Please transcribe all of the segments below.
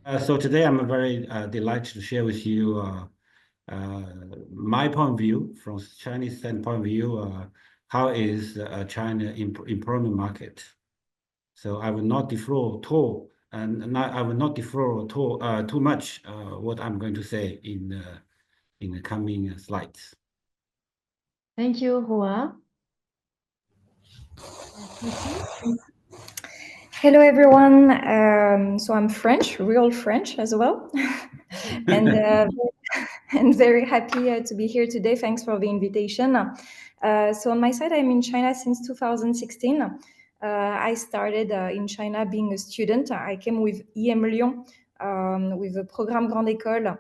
So today I'm very delighted to share with you my point of view from Chinese standpoint of view. How is China employment market? So I will not defraud too, and not, I will not defraud too much what I'm going to say in the coming slides. Thank you, Hua. Hello, everyone. So I'm French, real French as well, and and very happy to be here today. Thanks for the invitation. So on my side, I'm in China since 2016. I started in China being a student. I came with EMLYON, with the Programme Grande École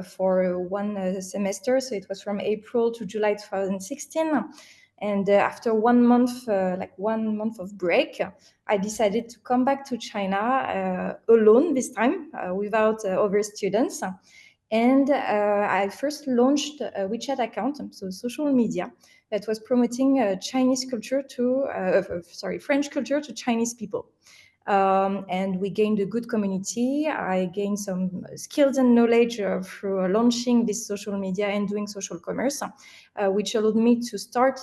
for one semester. So it was from April to July 2016. And after 1 month, like 1 month of break, I decided to come back to China alone this time, without other students. And I first launched a WeChat account, so social media, that was promoting Chinese culture to, French culture to Chinese people. And we gained a good community. I gained some skills and knowledge through launching this social media and doing social commerce, which allowed me to start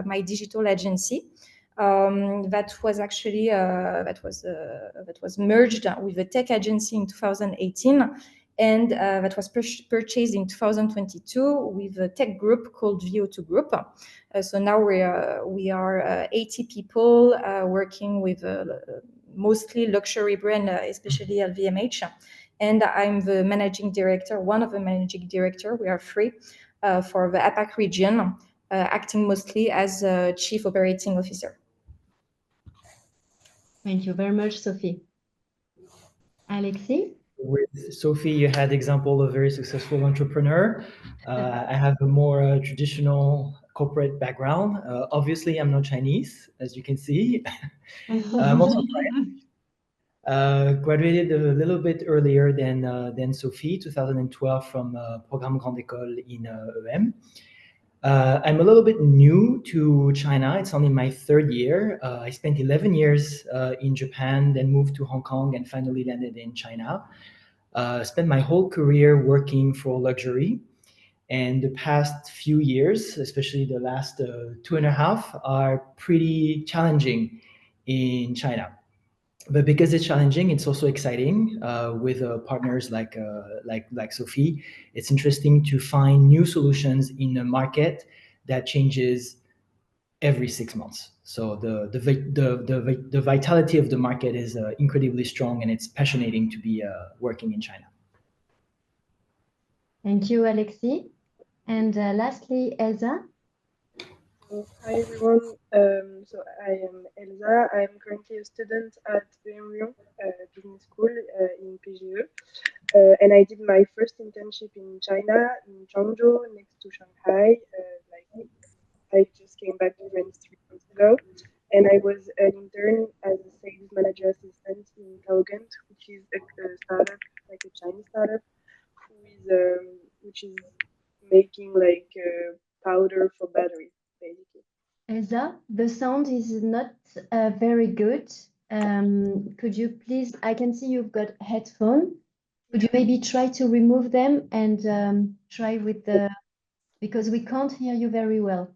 my digital agency. That was actually that was merged with a tech agency in 2018, and that was purchased in 2022 with a tech group called VO2 Group. So now we are 80 people working with mostly luxury brand, especially LVMH. And I'm the managing director, one of the managing director. We are three for the APAC region, acting mostly as a chief operating officer. Thank you very much, Sophie. Alexis? With Sophie, you had example of a very successful entrepreneur. I have a more traditional corporate background. Obviously, I'm not Chinese, as you can see. I'm also graduated a little bit earlier than Sophie, 2012 from Programme Grande École in EM. I'm a little bit new to China. It's only my third year. I spent 11 years in Japan, then moved to Hong Kong, and finally landed in China. Spent my whole career working for luxury. And the past few years, especially the last 2.5, are pretty challenging in China. But because it's challenging, it's also exciting with partners like Sophie. It's interesting to find new solutions in a market that changes every 6 months. So the vitality of the market is incredibly strong, and it's passionate to be working in China. Thank you, Alexis. And lastly, Elsa. Hi everyone. So I am Elsa. I am currently a student at EMLYON Business School in PGE. And I did my first internship in China, in Zhengzhou, next to Shanghai. I just came back to France 3 months ago. And I was an intern as a sales manager assistant in Taogent, which is a startup, like a Chinese startup, which is making like powder for batteries, basically. Elsa, the sound is not very good. Could you please, I can see you've got headphone. Could you maybe try to remove them and try with the, because we can't hear you very well.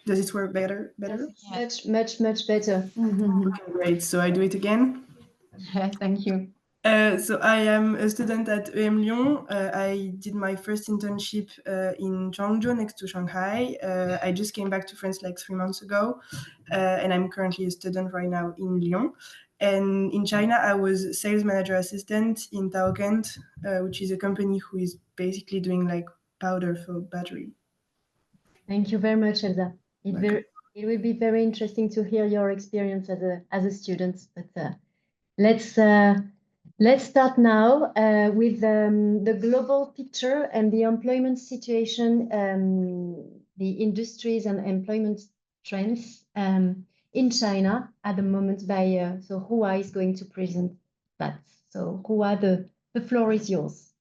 Does it work better? Yes, much better. Okay, great. So I do it again. Thank you. So I am a student at EMLYON. I did my first internship in Zhengzhou, next to Shanghai. I just came back to France like 3 months ago, and I'm currently a student right now in Lyon. And in China, I was sales manager assistant in Taogent, which is a company who is basically doing like powder for battery. Thank you very much, Elsa. It will be very interesting to hear your experience as a student. But let's start now with the global picture and the employment situation, the industries and employment trends in China at the moment by, so Hua is going to present that. So Hua, the floor is yours.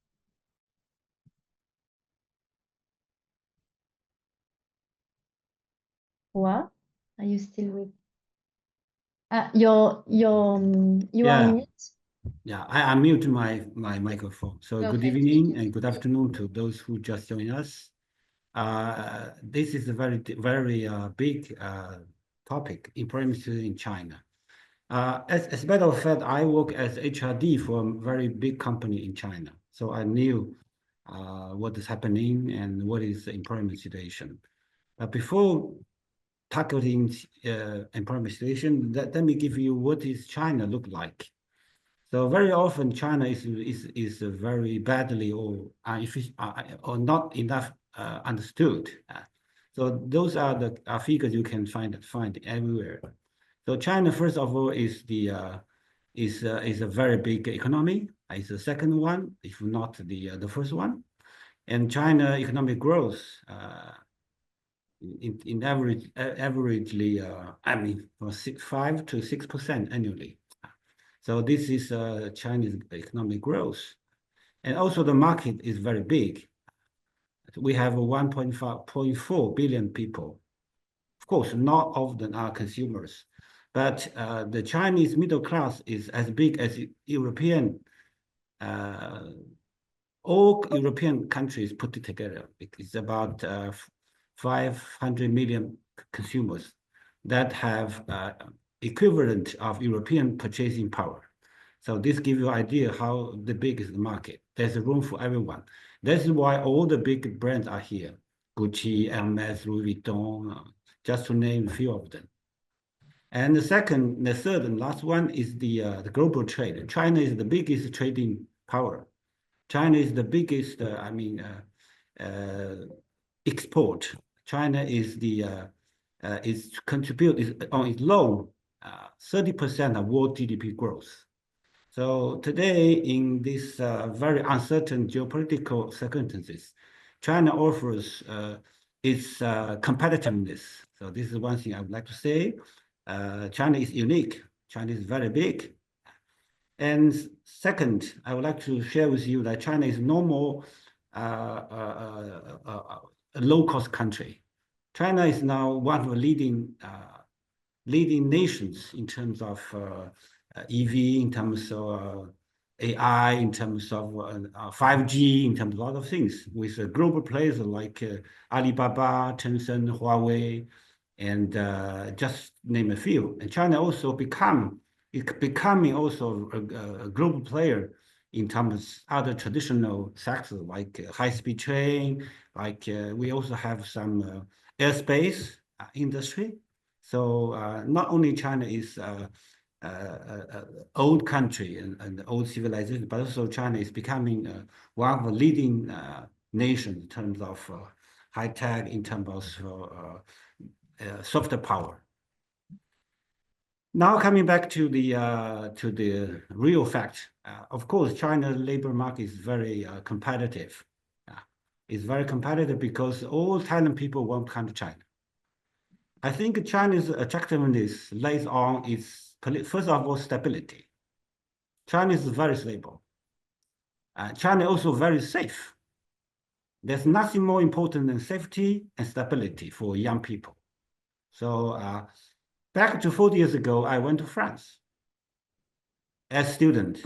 Hua, are you still with? You are on mute. Yeah, I unmute my microphone. So good Perfect. evening and good afternoon to those who just joined us. This is a very big topic, employment in China. As a matter of fact, I work as HRD for a very big company in China, so I knew what is happening and what is the employment situation. Before tackling employment situation, let me give you what is China look like. So very often China is very badly or not enough understood. So those are the figures you can find everywhere. So China, first of all, is a very big economy. It's the second one, if not the first one. And China economic growth in averagely I mean from 5 to 6% annually. So this is Chinese economic growth. And also the market is very big. We have 1.4 billion people. Of course, not all of them are consumers, but the Chinese middle class is as big as European, all European countries put it together. It's about 500 million consumers that have equivalent of European purchasing power. So this gives you an idea how the big is the market. There's a room for everyone. That's why all the big brands are here. Gucci, Hermes, Louis Vuitton, just to name a few of them. And the third and last one is the global trade. China is the biggest trading power. China is the biggest, export. China is on its loan 30% of world GDP growth. So today, in this very uncertain geopolitical circumstances, China offers its competitiveness. So this is one thing I would like to say. China is unique. China is very big. And second, I would like to share with you that China is no more a low-cost country. China is now one of the leading nations in terms of EV, in terms of AI, in terms of 5G, in terms of a lot of things, with global players like Alibaba, Tencent, Huawei, and just name a few. And China also becoming also a global player in terms of other traditional sectors like high-speed train, like we also have some airspace industry. So not only China is old country and old civilization, but also China is becoming one of the leading nations in terms of high tech, in terms of soft power. Now coming back to the real fact, of course, China's labor market is very competitive. It's very competitive because all talent people want to come to China. I think China's attractiveness lays on its, first of all, stability. China is very stable. China also very safe. There's nothing more important than safety and stability for young people. So back to 40 years ago, I went to France as a student.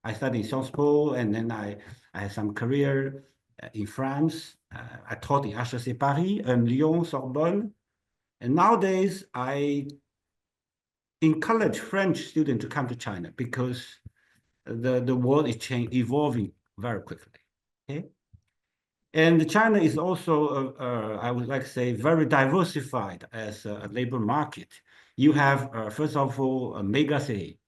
I studied in Sciences Po, and then I had some career in France. I taught in HEC Paris, EMLYON, Sorbonne. And nowadays, I encourage French students to come to China because the world is evolving very quickly. Okay? And China is also, I would like to say, very diversified as a labor market. You have, first of all, a mega city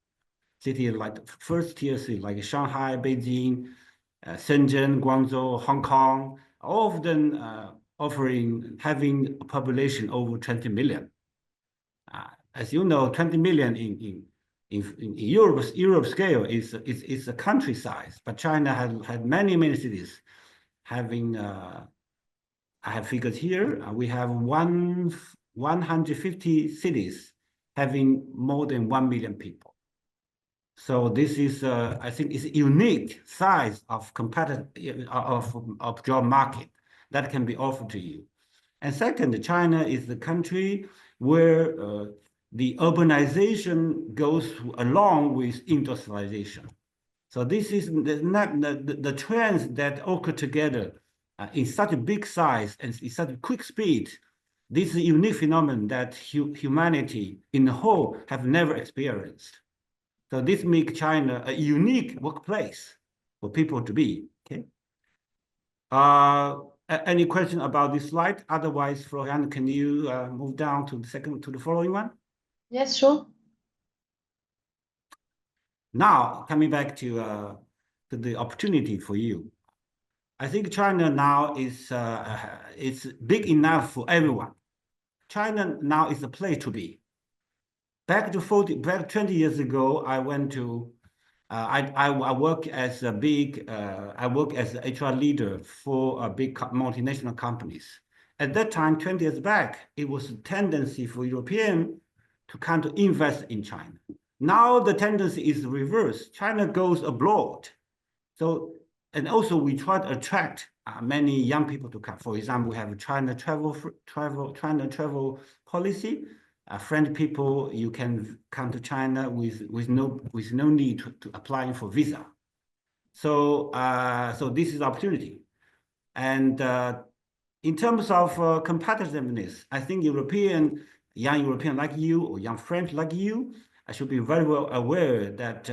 like first tier city like Shanghai, Beijing, Shenzhen, Guangzhou, Hong Kong, all of them having a population over 20 million. As you know, 20 million in Europe scale is a country size, but China had many cities having. I have figures here. We have 150 cities having more than 1 million people. So this is, I think, is a unique size of of job market that can be offered to you. And second, China is the country where the urbanization goes along with industrialization. So this is the trends that occur together in such a big size and in such a quick speed. This is a unique phenomenon that humanity in the whole have never experienced. So this makes China a unique workplace for people to be. Okay. Any question about this slide? Otherwise, Florian, can you move down to the following one? Yes, sure. Now, coming back to the opportunity for you. I think China now is it's big enough for everyone. China now is a place to be. Back 20 years ago, I went to I work as a I work as an HR leader for a big multinational companies. At that time, 20 years back, it was a tendency for European to kind of invest in China. Now the tendency is reversed. China goes abroad. So, and also we try to attract many young people to come. For example, we have a China travel policy. Friend people, you can come to China with no need to apply for visa. So so this is opportunity. And in terms of competitiveness, I think young European like you or young French like you, I should be very well aware that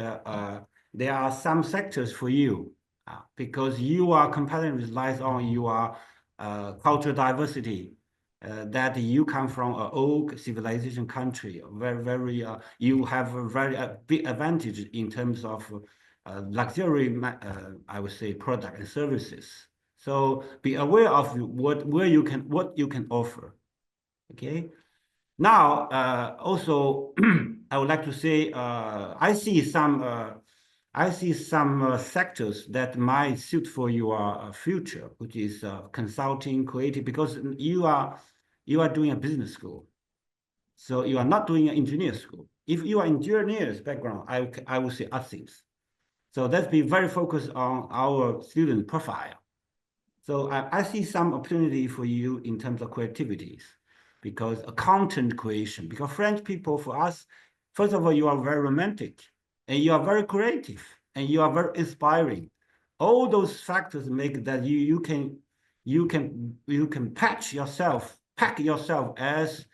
there are some sectors for you because you are competitive lies on your cultural diversity. That you come from an old civilization country, you have a very big advantage in terms of luxury, I would say, product and services. So be aware of what you can offer. Okay. Now, also, I would like to say I see some sectors that might suit for your future, which is consulting, creative, because you are doing a business school, so you are not doing an engineer school. If you are engineer's background, I would say other things. So let's be very focused on our student profile. So I see some opportunity for you in terms of creativities, because content creation, because French people, for us, first of all, you are very romantic and you are very creative and you are very inspiring. All those factors make that you can pack yourself as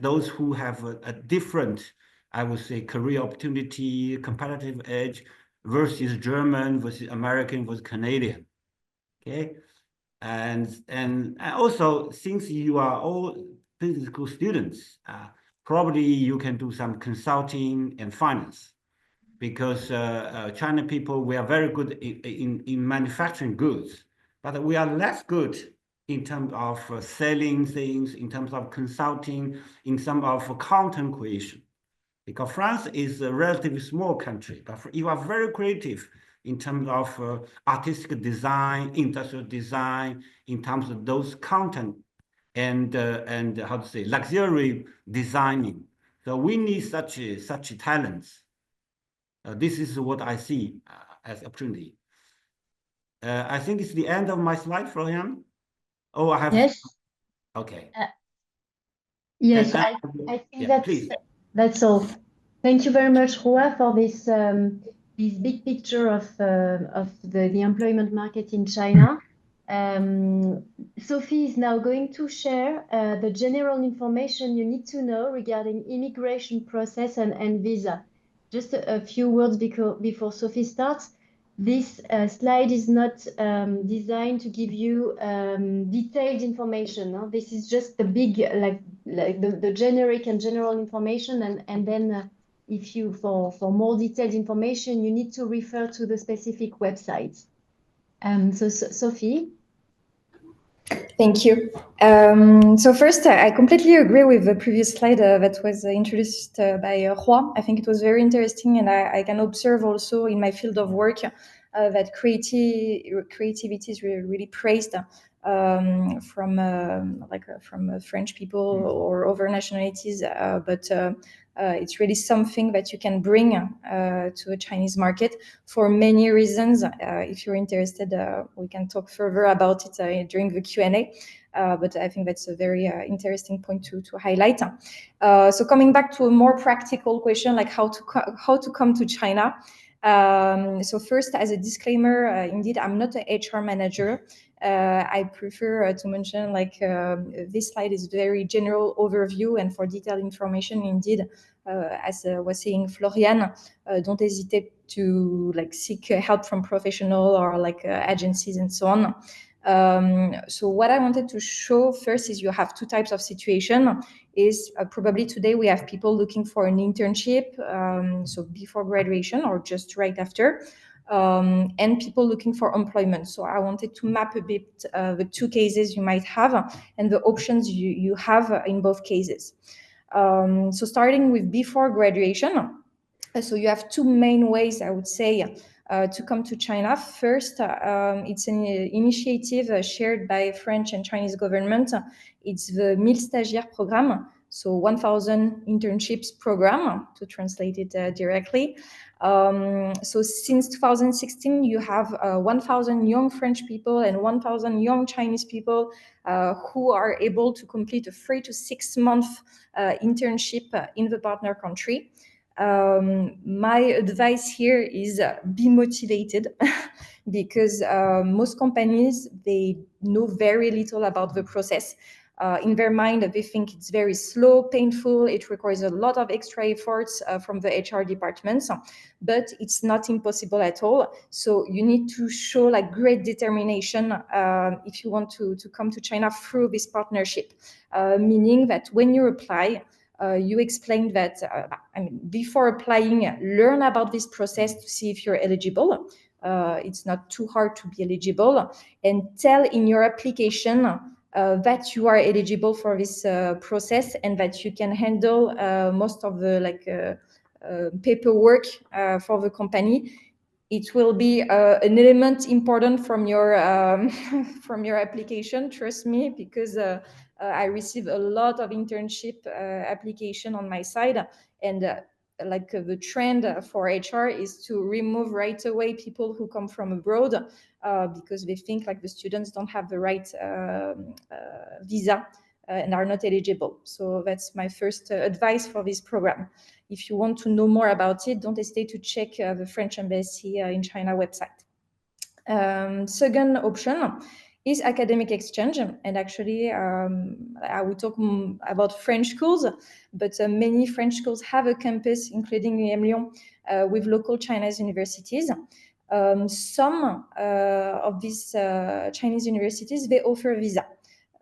those who have a different, I would say, career opportunity, competitive edge versus German, versus American, versus Canadian. Okay, and also, since you are all business school students, probably you can do some consulting and finance, because China people, we are very good in manufacturing goods, but we are less good in terms of selling things, in terms of consulting, in terms of content creation. Because France is a relatively small country, but you are very creative in terms of artistic design, industrial design, in terms of those content and how to say, luxury designing. So we need such talents. This is what I see as opportunity. I think it's the end of my slide, Florian. Oh, I have. Yes. Okay. Yes, I think that's all. Thank you very much, Roa, for this big picture of the employment market in China. Sophie is now going to share the general information you need to know regarding immigration process and visa. Just a few words before Sophie starts. This slide is not designed to give you detailed information. No? This is just the big, like the generic and general information, and then if you for more detailed information, you need to refer to the specific websites. So Sophie. Thank you. So first, I completely agree with the previous slide that was introduced by Roa. I think it was very interesting, and I can observe also in my field of work that creativity is really praised from French people or other nationalities, but it's really something that you can bring to a Chinese market for many reasons. If you're interested, we can talk further about it during the Q&A. But I think that's a very interesting point to highlight. So coming back to a more practical question, like how to come to China. So first, as a disclaimer, indeed, I'm not an HR manager. I prefer to mention like this slide is very general overview, and for detailed information, indeed, as was saying Florian, don't hesitate to like seek help from professional or like agencies and so on. So what I wanted to show first is you have two types of situation. Is probably today we have people looking for an internship, so before graduation or just right after, and people looking for employment. So I wanted to map a bit the two cases you might have and the options you have in both cases. So starting with before graduation, so you have two main ways, I would say, to come to China. First, it's an initiative shared by French and Chinese government. It's the 1000 stagiaires program, so 1,000 internships program, to translate it directly. So since 2016, you have 1,000 young French people and 1,000 young Chinese people who are able to complete a 3 to 6 month internship in the partner country. My advice here is be motivated because most companies, they know very little about the process. In their mind, they think it's very slow, painful, it requires a lot of extra efforts from the HR departments, but it's not impossible at all. So you need to show like great determination if you want to come to China through this partnership, meaning that when you apply, you explained that before applying, learn about this process to see if you're eligible. It's not too hard to be eligible, and tell in your application that you are eligible for this process and that you can handle most of the paperwork for the company. It will be an element important from your from your application. Trust me, because I receive a lot of internship application on my side, and the trend for HR is to remove right away people who come from abroad because they think like the students don't have the right visa and are not eligible. So that's my first advice for this program. If you want to know more about it, don't hesitate to check the French Embassy in China website. Second option is academic exchange. And actually, I will talk about French schools, but many French schools have a campus, including EMLYON, with local Chinese universities. Some of these Chinese universities, they offer a visa.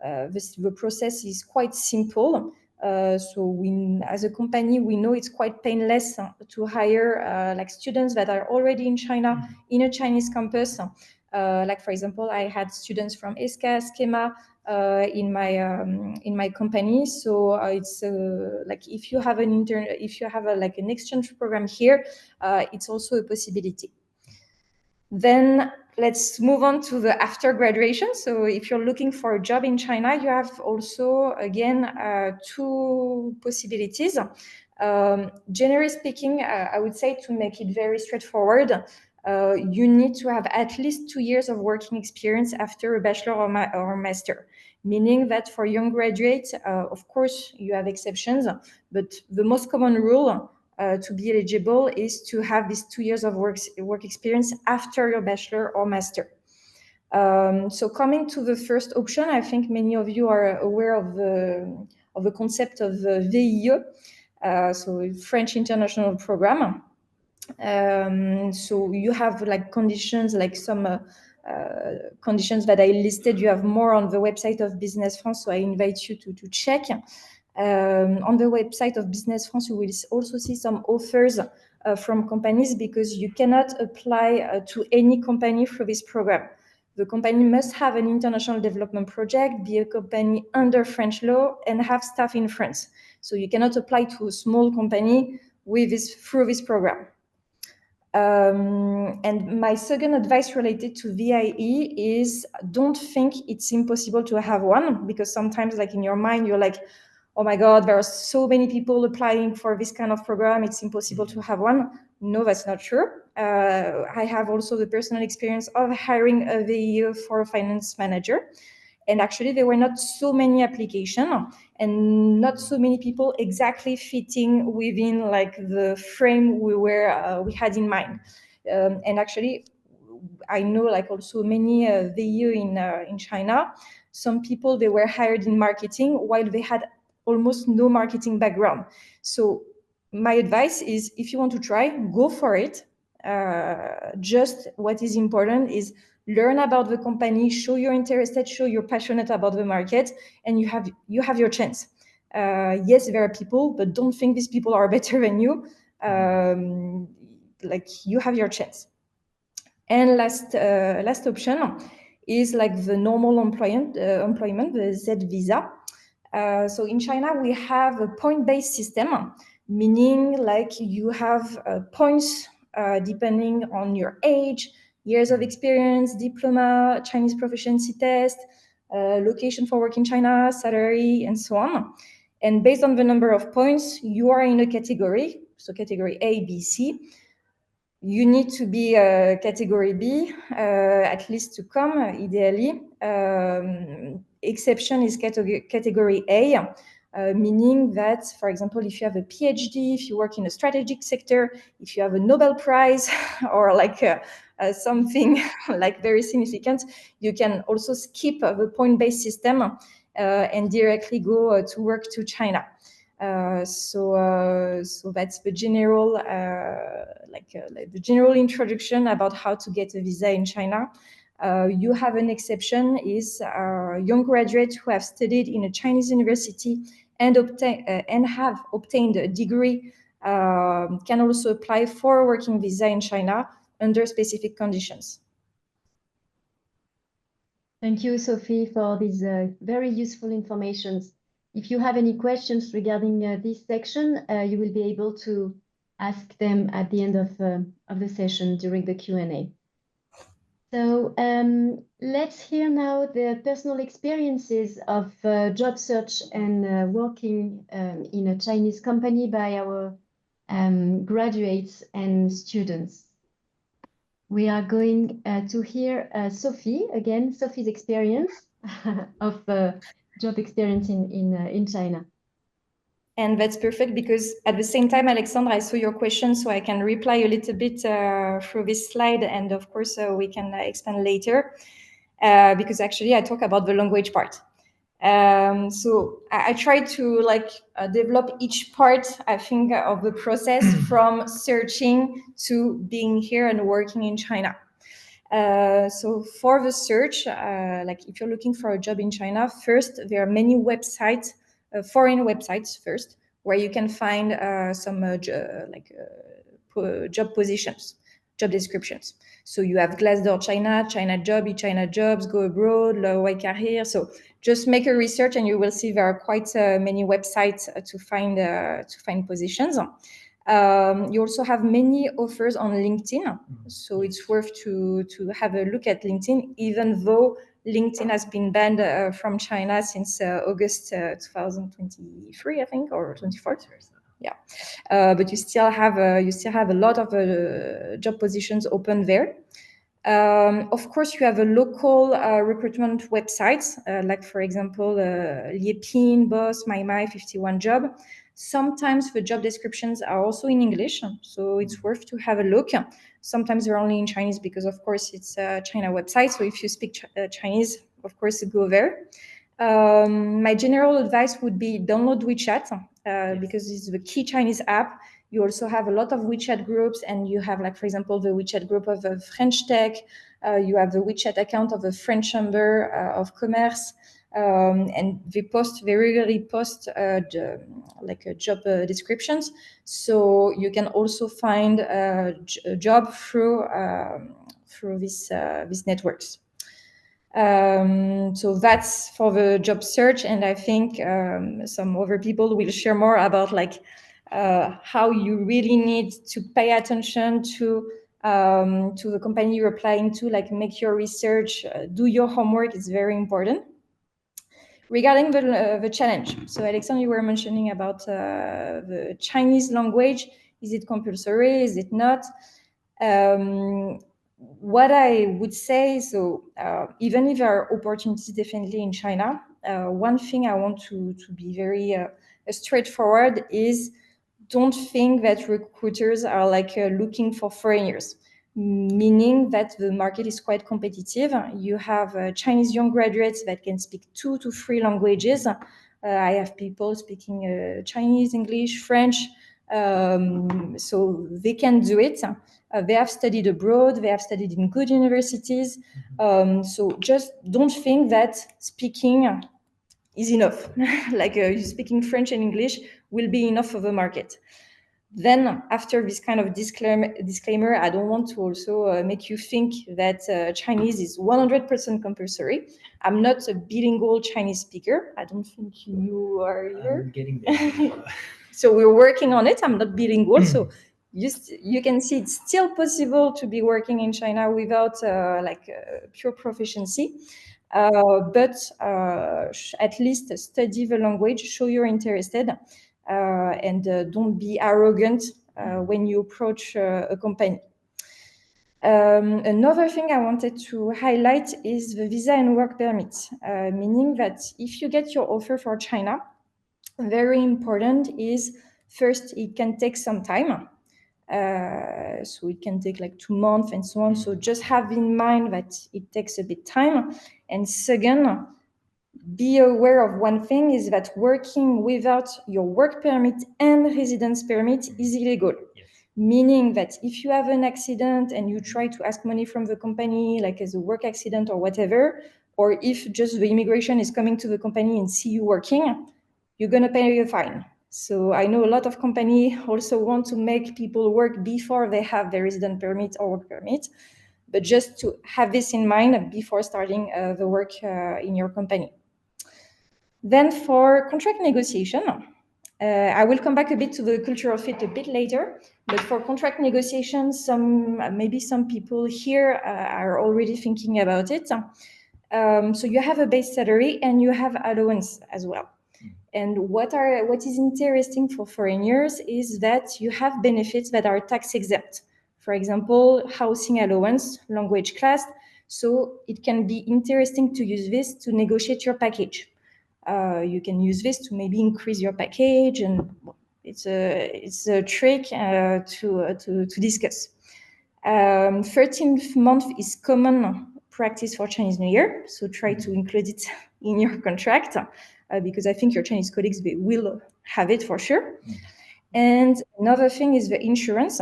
The process is quite simple. So as a company, we know it's quite painless to hire like students that are already in China, in a Chinese campus. Like for example, I had students from ESCA, Schema in my company. So it's like if you have an an exchange program here, it's also a possibility. Then let's move on to the after graduation. So if you're looking for a job in China, you have also, again, two possibilities. Generally speaking, I would say, to make it very straightforward, you need to have at least 2 years of working experience after a bachelor or master, meaning that for young graduates, of course, you have exceptions, but the most common rule to be eligible is to have these 2 years of work experience after your bachelor or master. So coming to the first option, I think many of you are aware of the concept of VIE, so French International Program. So you have like conditions, like some conditions that I listed. You have more on the website of Business France, so I invite you to check. On the website of Business France, you will also see some offers from companies, because you cannot apply to any company through this program. The company must have an international development project, be a company under French law, and have staff in France. So you cannot apply to a small company through this program. And my second advice related to VIE is don't think it's impossible to have one, because sometimes like in your mind, you're like, oh my God, there are so many people applying for this kind of program. It's impossible to have one. No, that's not true. I have also the personal experience of hiring a VIE for a finance manager. And actually, there were not so many applications and not so many people exactly fitting within like the frame we had in mind. And actually, I know like also many VU in China. Some people, they were hired in marketing while they had almost no marketing background. So my advice is, if you want to try, go for it. Just what is important is learn about the company, show you're interested, show you're passionate about the market, and you have your chance. Yes, there are people, but don't think these people are better than you. Like you have your chance. And last option is like the normal employment, the Z visa. So in China, we have a point-based system, meaning like you have points depending on your age, years of experience, diploma, Chinese proficiency test, location for work in China, salary, and so on. And based on the number of points, you are in a category, so category A, B, C. You need to be category B, at least to come, ideally. Exception is category A, meaning that, for example, if you have a PhD, if you work in a strategic sector, if you have a Nobel Prize or like something like very significant, you can also skip the point-based system and directly go to work to China. So that's the general the general introduction about how to get a visa in China. You have an exception is young graduates who have studied in a Chinese university and have obtained a degree can also apply for a working visa in China under specific conditions. Thank you, Sophie, for these very useful informations. If you have any questions regarding this section, you will be able to ask them at the end of the session during the Q&A. So let's hear now the personal experiences of job search and working in a Chinese company by our graduates and students. We are going to hear Sophie, again, Sophie's experience of job experience in China. And that's perfect because at the same time, Alexandra, I saw your question, so I can reply a little bit through this slide. And of course, we can expand later because actually I talk about the language part. So I try to develop each part, I think, of the process from searching to being here and working in China. So for the search, like if you're looking for a job in China, first, there are many websites, foreign websites first, where you can find some job positions, job descriptions. So you have Glassdoor China, China Job, eChina Jobs, Go Abroad, Huawei Career. So just make a research and you will see there are quite many websites to find positions. You also have many offers on LinkedIn. So it's worth to have a look at LinkedIn, even though LinkedIn has been banned from China since August 2023, I think, or 24. Yeah, but you still have a lot of job positions open there. Of course, you have a local recruitment websites, like for example, Liepin, Boss, My 51 Job. Sometimes the job descriptions are also in English, so it's worth to have a look. Sometimes they're only in Chinese because, of course, it's a China website. So if you speak Chinese, of course, go there. My general advice would be download WeChat because it's the key Chinese app. You also have a lot of WeChat groups, and you have, like, for example, the WeChat group of French Tech. You have the WeChat account of the French Chamber of Commerce, and they regularly post job descriptions. So you can also find a job through these networks. So that's for the job search, and I think some other people will share more about how you really need to pay attention to to the company you're applying to, like make your research, do your homework. It's very important. Regarding the challenge, so Alexandre, you were mentioning about the Chinese language. Is it compulsory? Is it not? What I would say, so even if there are opportunities definitely in China, one thing I want to be very straightforward is don't think that recruiters are like looking for foreigners, meaning that the market is quite competitive. You have Chinese young graduates that can speak 2 to 3 languages. I have people speaking Chinese, English, French, so they can do it. They have studied abroad, they have studied in good universities. So just don't think that speaking is enough. Like you speaking French and English will be enough for the market. Then after this kind of disclaimer, I don't want to also make you think that Chinese is 100% compulsory. I'm not a bilingual Chinese speaker. I don't think you are either. I'm getting there. So we're working on it. I'm not bilingual. So you can see it's still possible to be working in China without pure proficiency. But at least study the language, show you're interested, and don't be arrogant when you approach a company. Another thing I wanted to highlight is the visa and work permit, meaning that if you get your offer for China, very important is first, it can take some time. So it can take like 2 months and so on. So just have in mind that it takes a bit time. And second, be aware of one thing is that working without your work permit and residence permit is illegal. Yes. Meaning that if you have an accident and you try to ask money from the company, like as a work accident or whatever, or if just the immigration is coming to the company and see you working, you're going to pay a fine. So I know a lot of companies also want to make people work before they have their resident permit or work permit, but just to have this in mind before starting the work in your company. Then for contract negotiation, I will come back a bit to the cultural fit a bit later, but for contract negotiations, maybe some people here are already thinking about it. So you have a base salary and you have allowance as well. And what is interesting for foreigners is that you have benefits that are tax exempt. For example, housing allowance, language class. So it can be interesting to use this to negotiate your package. You can use this to maybe increase your package, and it's a trick to discuss. 13th month is common practice for Chinese New Year, so try to include it in your contract. Because I think your Chinese colleagues will have it for sure. And another thing is the insurance.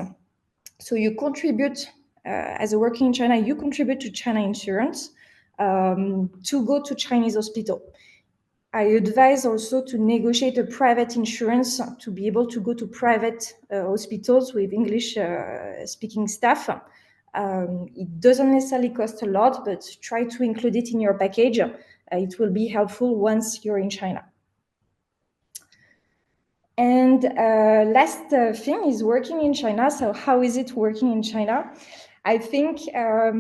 So you contribute, as a working in China, you contribute to China insurance to go to Chinese hospital. I advise also to negotiate a private insurance to be able to go to private hospitals with English speaking staff. It doesn't necessarily cost a lot, but try to include it in your package. It will be helpful once you're in China. And last thing is working in China. So how is it working in China? I think,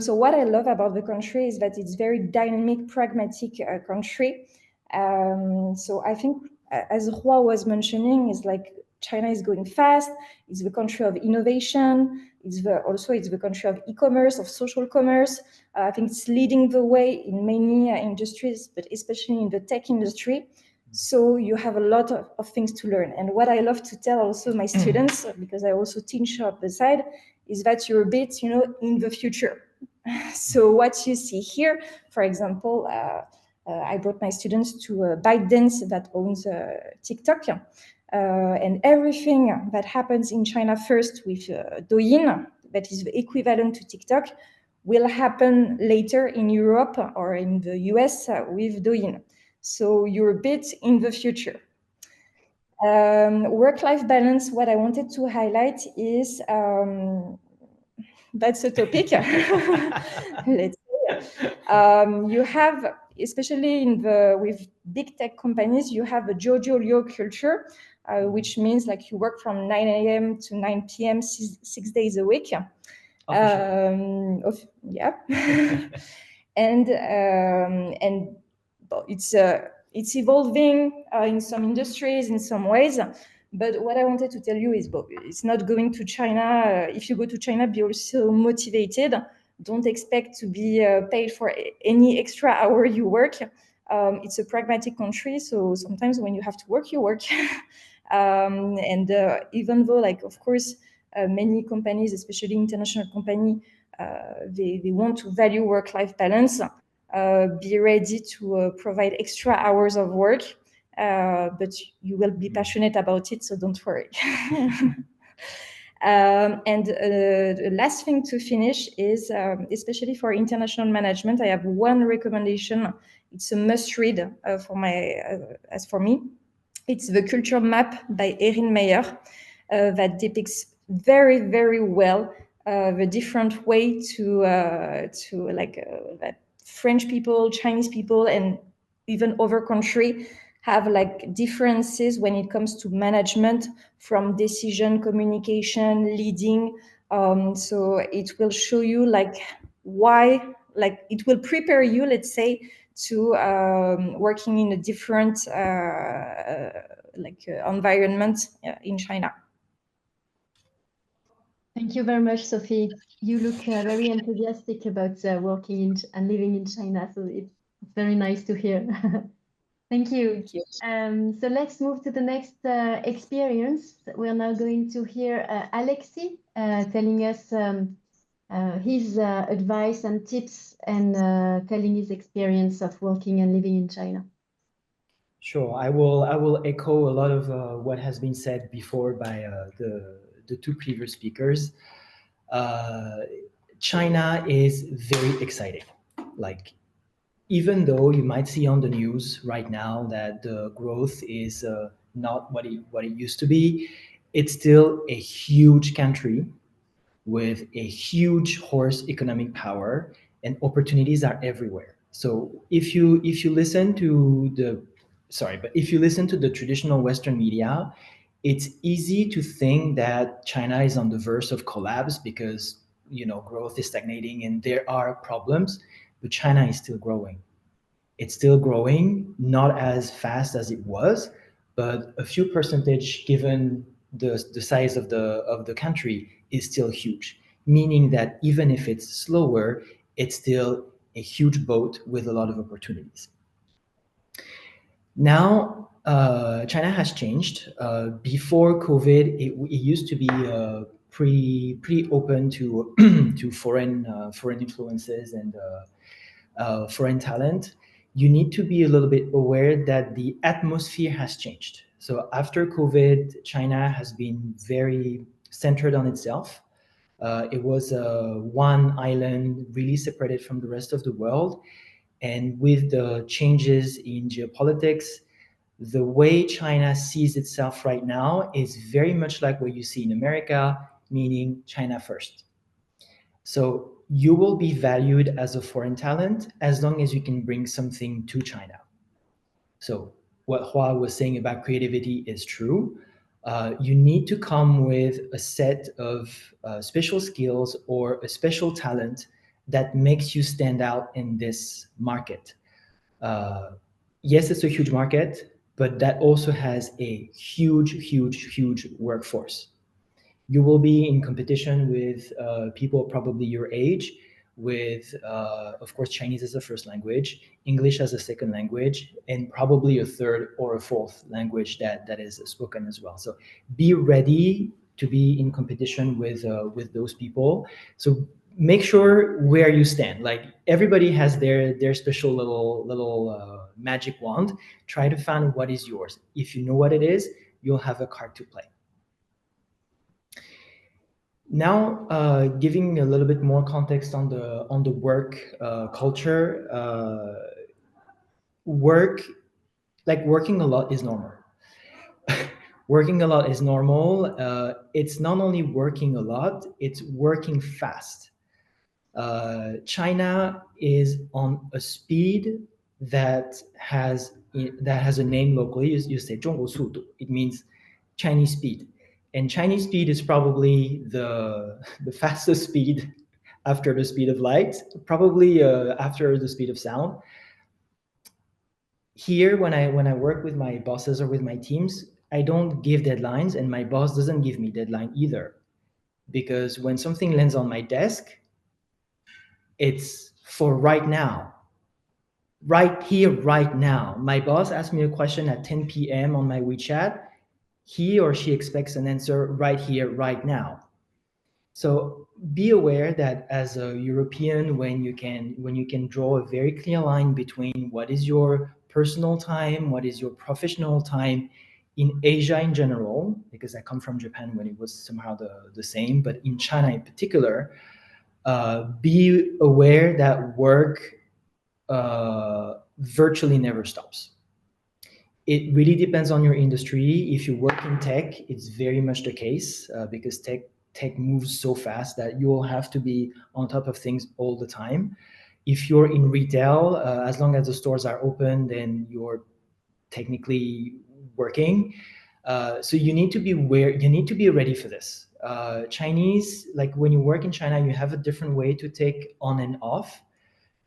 so what I love about the country is that it's very dynamic, pragmatic country. So I think, as Hua was mentioning, is like China is going fast. It's the country of innovation. It's the country of e-commerce, of social commerce. I think it's leading the way in many industries, but especially in the tech industry. So you have a lot of things to learn. And what I love to tell also my students, because I also teach up the side, is that you're a bit, in the future. So what you see here, for example, I brought my students to ByteDance that owns TikTok. And everything that happens in China first with Douyin, that is the equivalent to TikTok, will happen later in Europe or in the US with Douyin. So you're a bit in the future. Work-life balance, what I wanted to highlight is, that's a topic. Let's say, you have, especially with big tech companies, you have a Jojo Liu culture, which means like you work from 9 a.m. to 9 p.m. 6 days a week. Yeah. And well, it's evolving in some industries in some ways. But what I wanted to tell you is, well, it's not going to China. If you go to China, be also motivated. Don't expect to be paid for any extra hour you work. It's a pragmatic country, so sometimes when you have to work, you work. And even though, like, of course, many companies, especially international company, they want to value work-life balance. Be ready to provide extra hours of work, but you will be passionate about it, so don't worry. And the last thing to finish is, especially for international management, I have one recommendation. It's a must-read as for me. It's the Culture Map by Erin Meyer that depicts very, very well the different way to that French people, Chinese people, and even other country have like differences when it comes to management, from decision, communication, leading. So it will show you like why, like it will prepare you, let's say, to working in a different environment in China. Thank you very much, Sophie. You look very enthusiastic about working and living in China, so it's very nice to hear. Thank you. Thank you. So let's move to the next experience. We're now going to hear Alexi telling us his advice and tips, and telling his experience of working and living in China. Sure, I will echo a lot of what has been said before by the two previous speakers. China is very exciting. Like, even though you might see on the news right now that the growth is not what it used to be, it's still a huge country with a huge horse economic power, and opportunities are everywhere. So if you listen to the traditional Western media, it's easy to think that China is on the verge of collapse because growth is stagnating and there are problems, but China is still growing. It's still growing, not as fast as it was, but a few percentage given the size of the country is still huge, meaning that even if it's slower, it's still a huge boat with a lot of opportunities. Now, China has changed. Before COVID, it used to be pretty open to to foreign influences and foreign talent. You need to be a little bit aware that the atmosphere has changed. So after COVID, China has been very centered on itself. It was one island really separated from the rest of the world. And with the changes in geopolitics, the way China sees itself right now is very much like what you see in America, meaning China first. So you will be valued as a foreign talent as long as you can bring something to China. So what Hua was saying about creativity is true. You need to come with a set of special skills or a special talent that makes you stand out in this market. Yes, it's a huge market, but that also has a huge workforce. You will be in competition with people probably your age, with, of course, Chinese as a first language, English as a second language, and probably a third or a fourth language that is spoken as well. So be ready to be in competition with those people. So make sure where you stand. Like, everybody has their special little magic wand. Try to find what is yours. If you know what it is, you'll have a card to play. Now, giving a little bit more context on the work culture, working a lot is normal. Working a lot is normal. It's not only working a lot, it's working fast. China is on a speed that has a name locally. You say 中国速度. It means Chinese speed. And Chinese speed is probably the fastest speed after the speed of light, probably after the speed of sound. Here, when I work with my bosses or with my teams, I don't give deadlines, and my boss doesn't give me deadline either. Because when something lands on my desk, it's for right now. Right here, right now. My boss asked me a question at 10 p.m. on my WeChat. He or she expects an answer right here, right now. So be aware that as a European, when you can draw a very clear line between what is your personal time, what is your professional time in Asia in general, because I come from Japan when it was somehow the same, but in China in particular, be aware that work virtually never stops. It really depends on your industry. If you work in tech, it's very much the case because tech moves so fast that you will have to be on top of things all the time. If you're in retail, as long as the stores are open, then you're technically working. So you need to be ready for this. Chinese, like when you work in China, you have a different way to take on and off.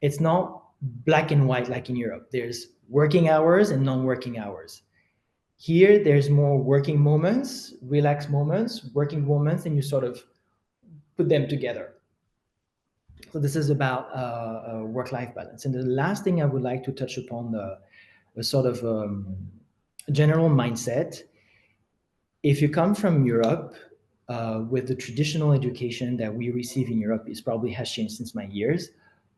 It's not black and white like in Europe. There's working hours and non-working hours. Here, there's more working moments, relaxed moments, working moments, and you sort of put them together. So this is about work-life balance. And the last thing I would like to touch upon the sort of general mindset. If you come from Europe, with the traditional education that we receive in Europe, it probably has changed since my years.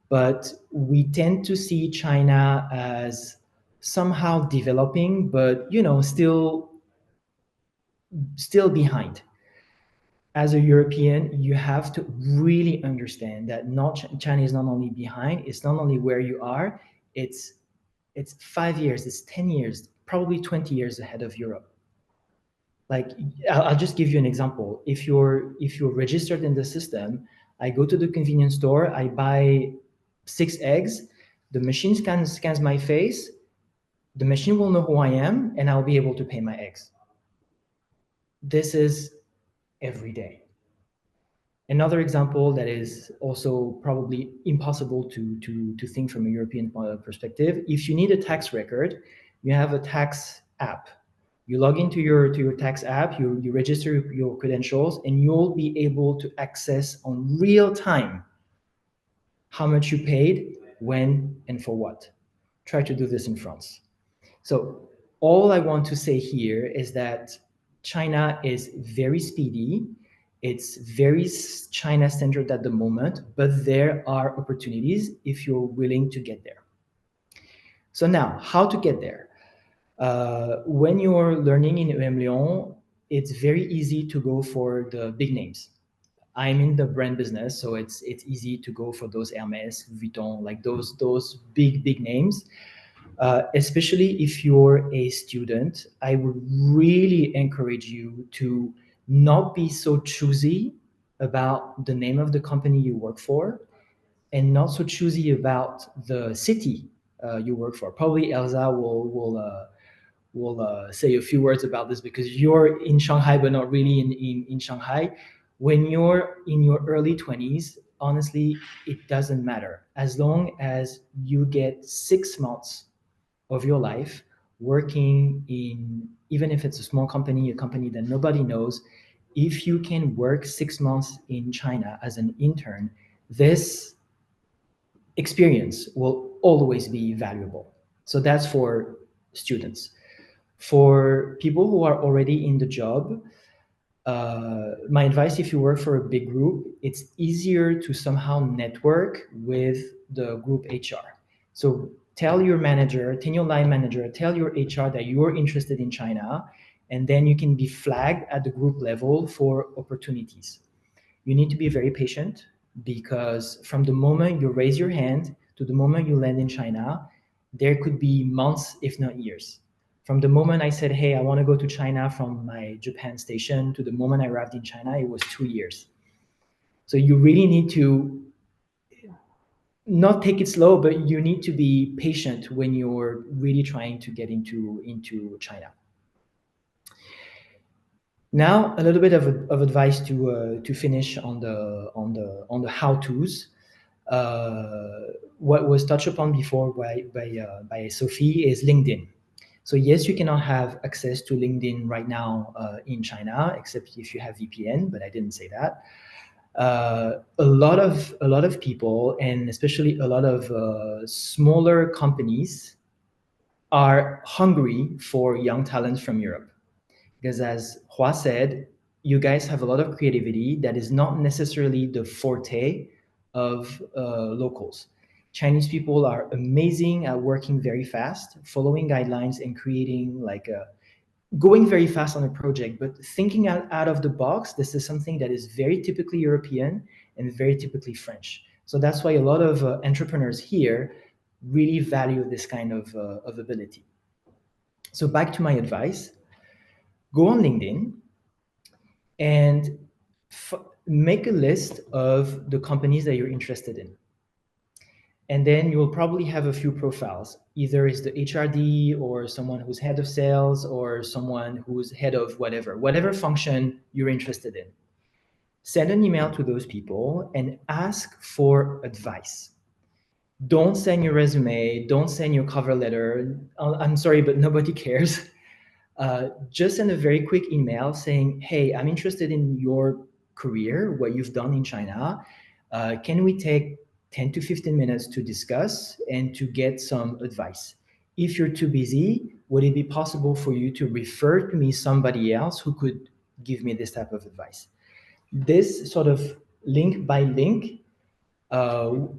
But we tend to see China as somehow developing, but still behind. As a European, you have to really understand that China is not only behind, it's not only where you are, it's 5 years, it's 10 years, probably 20 years ahead of Europe. Like, I'll just give you an example. If you're registered in the system, I go to the convenience store, I buy 6 eggs, the machine scans my face, the machine will know who I am, and I'll be able to pay my eggs. This is every day. Another example that is also probably impossible to think from a European perspective, if you need a tax record, you have a tax app. You log into your tax app, you register your credentials, and you'll be able to access on real time how much you paid, when, and for what. Try to do this in France. So all I want to say here is that China is very speedy. It's very China-centered at the moment, but there are opportunities if you're willing to get there. So now, how to get there? When you're learning in EMLYON, it's very easy to go for the big names. I'm in the brand business, so it's easy to go for those Hermès, Vuitton, like those big names. Especially if you're a student, I would really encourage you to not be so choosy about the name of the company you work for, and not so choosy about the city you work for. Probably Elsa will say a few words about this because you're in Shanghai, but not really in Shanghai. When you're in your early 20s, honestly, it doesn't matter. As long as you get 6 months of your life working in, even if it's a small company, a company that nobody knows, if you can work 6 months in China as an intern, this experience will always be valuable. So that's for students. For people who are already in the job, my advice, if you work for a big group, it's easier to somehow network with the group HR. So tell your manager, tell your line manager, tell your HR that you're interested in China, and then you can be flagged at the group level for opportunities. You need to be very patient because from the moment you raise your hand to the moment you land in China, there could be months, if not years. From the moment I said, hey, I want to go to China from my Japan station to the moment I arrived in China, it was 2 years. So you really need to not take it slow, but you need to be patient when you're really trying to get into China. Now, a little bit of advice to finish on the how-tos. What was touched upon before by Sophie is LinkedIn. So yes, you cannot have access to LinkedIn right now in China, except if you have VPN, but I didn't say that. A lot of people, and especially a lot of smaller companies, are hungry for young talents from Europe. Because as Hua said, you guys have a lot of creativity that is not necessarily the forte of locals. Chinese people are amazing at working very fast, following guidelines and creating going very fast on a project, but thinking out of the box. This is something that is very typically European and very typically French. So that's why a lot of entrepreneurs here really value this kind of ability. So back to my advice. Go on LinkedIn and make a list of the companies that you're interested in. And then you'll probably have a few profiles. Either is the HRD or someone who's head of sales or someone who's head of whatever function you're interested in. Send an email to those people and ask for advice. Don't send your resume. Don't send your cover letter. I'm sorry, but nobody cares. Just send a very quick email saying, hey, I'm interested in your career, what you've done in China. Can we take 10 to 15 minutes to discuss and to get some advice? If you're too busy, would it be possible for you to refer to me somebody else who could give me this type of advice? This sort of link by link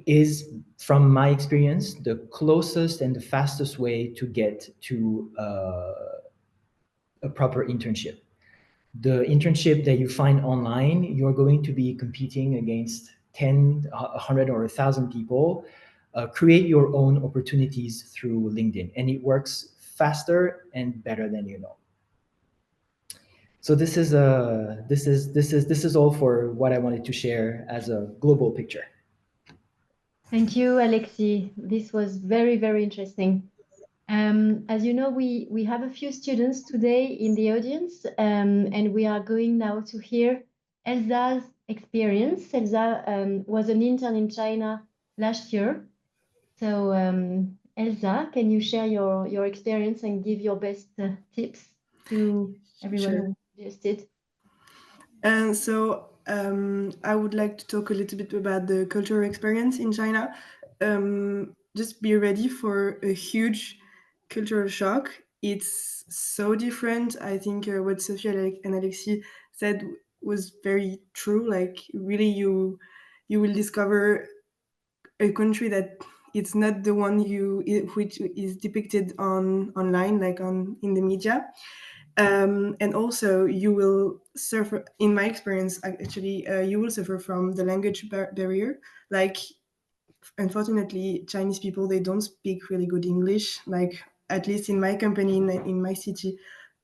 is, from my experience, the closest and the fastest way to get to a proper internship. The internship that you find online, you're going to be competing against 10, 100, or 1,000 people. Create your own opportunities through LinkedIn, and it works faster and better than you know. So this is all for what I wanted to share as a global picture. Thank you, Alexis. This was very, very interesting. As you know, we have a few students today in the audience, and we are going now to hear Elsa's experience. Elsa was an intern in China last year. So Elsa, can you share your experience and give your best tips to everyone Sure. who interested? So I would like to talk a little bit about the cultural experience in China. Just be ready for a huge cultural shock. It's so different. I think what Sophie and Alexis said was very true. Like really, you will discover a country that it's not the one which is depicted online, like in the media. And also you will suffer, in my experience actually, you will suffer from the language barrier. Like unfortunately, Chinese people, they don't speak really good English. Like at least in my company, in my city,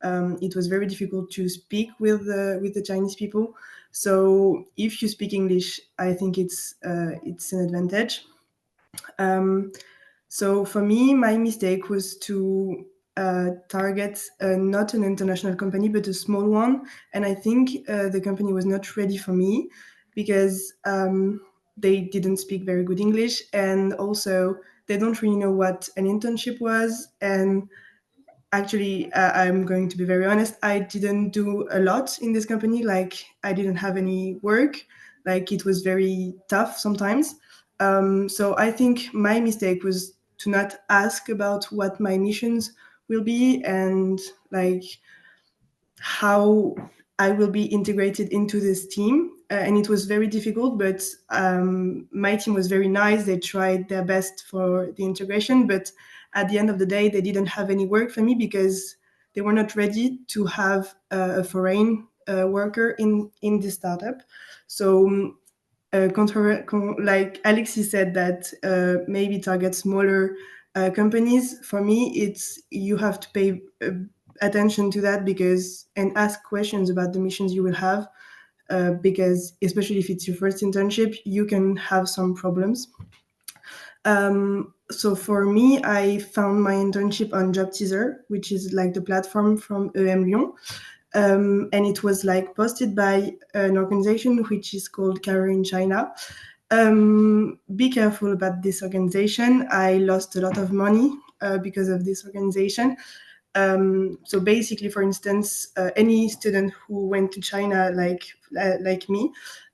it was very difficult to speak with the Chinese people. So if you speak English, I think it's an advantage. So for me, my mistake was to target not an international company, but a small one. And I think the company was not ready for me because they didn't speak very good English. And also, they don't really know what an internship was. And actually, I'm going to be very honest, I didn't do a lot in this company. Like, I didn't have any work. Like, it was very tough sometimes. So I think my mistake was to not ask about what my missions will be and like how I will be integrated into this team. And it was very difficult, but my team was very nice. They tried their best for the integration, but at the end of the day, they didn't have any work for me because they were not ready to have a foreign worker in this startup. So like Alexis said, that maybe target smaller companies. For me, it's you have to pay attention to that and ask questions about the missions you will have, because especially if it's your first internship, you can have some problems. So for me, I found my internship on Job Teaser, which is like the platform from EMLYON. and it was like posted by an organization which is called Career in China. Be careful about this organization. I lost a lot of money because of this organization. So basically, for instance, any student who went to China like me,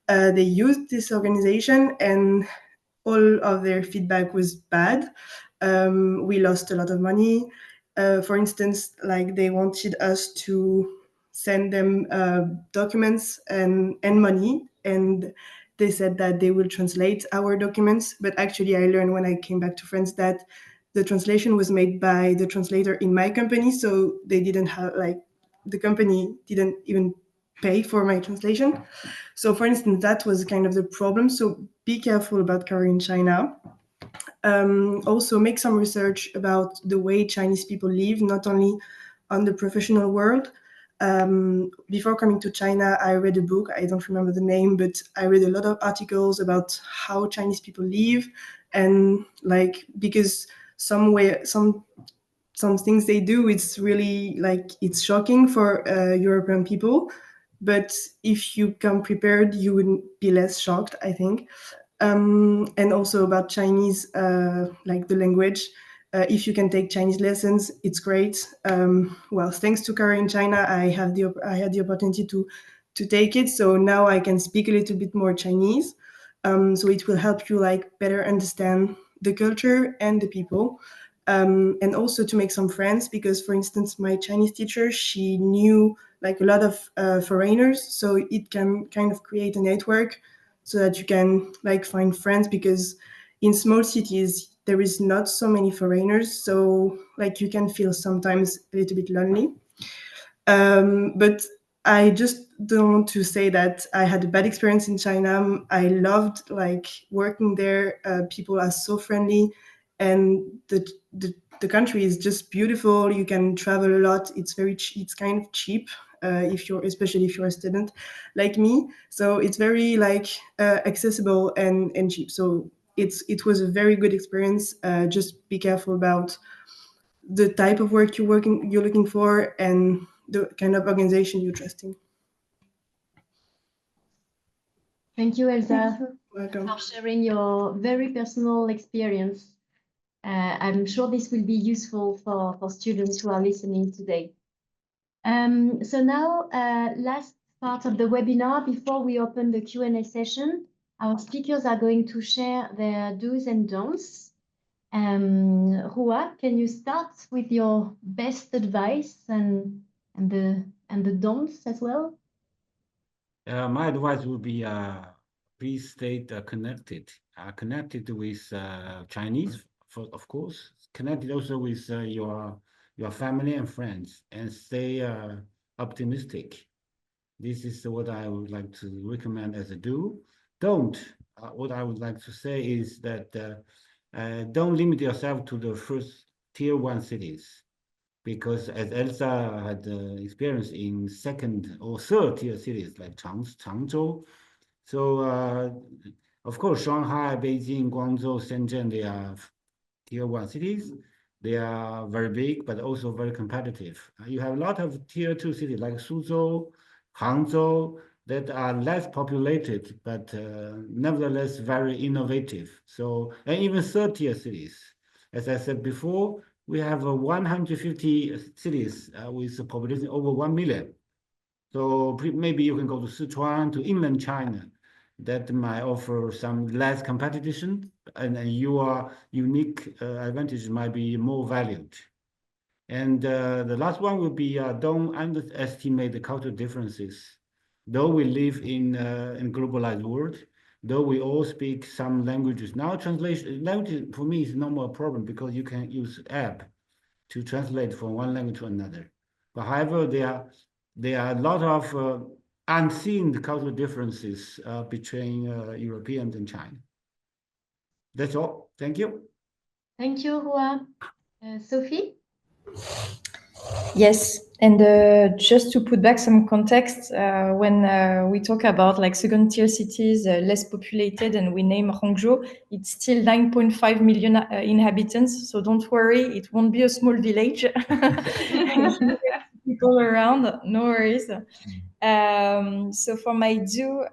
they used this organization and all of their feedback was bad. We lost a lot of money. For instance, like they wanted us to send them documents and money, and they said that they will translate our documents. But actually, I learned when I came back to France that the translation was made by the translator in my company, so they didn't have the company didn't even pay for my translation. So for instance, that was kind of the problem. So be careful about career in China. Also make some research about the way Chinese people live, not only on the professional world. Before coming to China, I read a book, I don't remember the name, but I read a lot of articles about how Chinese people live, and because some things they do, it's really it's shocking for European people. But if you come prepared, you would be less shocked, I think. And also about Chinese, like the language. If you can take Chinese lessons, it's great. Well, thanks to Career in China, I had the opportunity to take it. So now I can speak a little bit more Chinese. So it will help you better understand the culture and the people. And also to make some friends, because for instance, my Chinese teacher, she knew a lot of foreigners, so it can kind of create a network so that you can find friends, because in small cities there is not so many foreigners, so you can feel sometimes a little bit lonely. But I just don't want to say that I had a bad experience in China. I loved working there. People are so friendly, and the country is just beautiful. You can travel a lot. It's it's kind of cheap especially if you're a student like me. So it's very accessible and cheap. So it was a very good experience. Just be careful about the type of work you're looking for, and the kind of organization you're trusting. Thank you, Elsa, Welcome. for sharing your very personal experience. I'm sure this will be useful for students who are listening today. So now, last part of the webinar, before we open the Q&A session, our speakers are going to share their do's and don'ts. Hua, can you start with your best advice and the don'ts as well? My advice would be please stay connected with Chinese, of course, connected also with your family and friends, and stay optimistic. This is what I would like to recommend as a do. Don't. What I would like to say is that don't limit yourself to the first tier 1 cities, because as Elsa had experience in second or third tier cities like Changzhou. So of course, Shanghai, Beijing, Guangzhou, Shenzhen, they are tier 1 cities. They are very big, but also very competitive. You have a lot of tier 2 cities like Suzhou, Hangzhou, that are less populated, but nevertheless very innovative. So, and even third tier cities. As I said before, we have 150 cities with a population over 1 million. So maybe you can go to Sichuan, to inland China. That might offer some less competition, and your unique advantage might be more valued. And the last one will be don't underestimate the cultural differences. Though we live in a globalized world, though we all speak some languages, now translation language for me is no more a problem, because you can use app to translate from one language to another. But however, there are a lot of unseen cultural differences between Europeans and China. That's all. Thank you. Thank you, Hua. Sophie? Yes, and just to put back some context, when we talk about second tier cities, less populated, and we name Hangzhou, it's still 9.5 million inhabitants. So don't worry, it won't be a small village. people around, no worries. So for my do,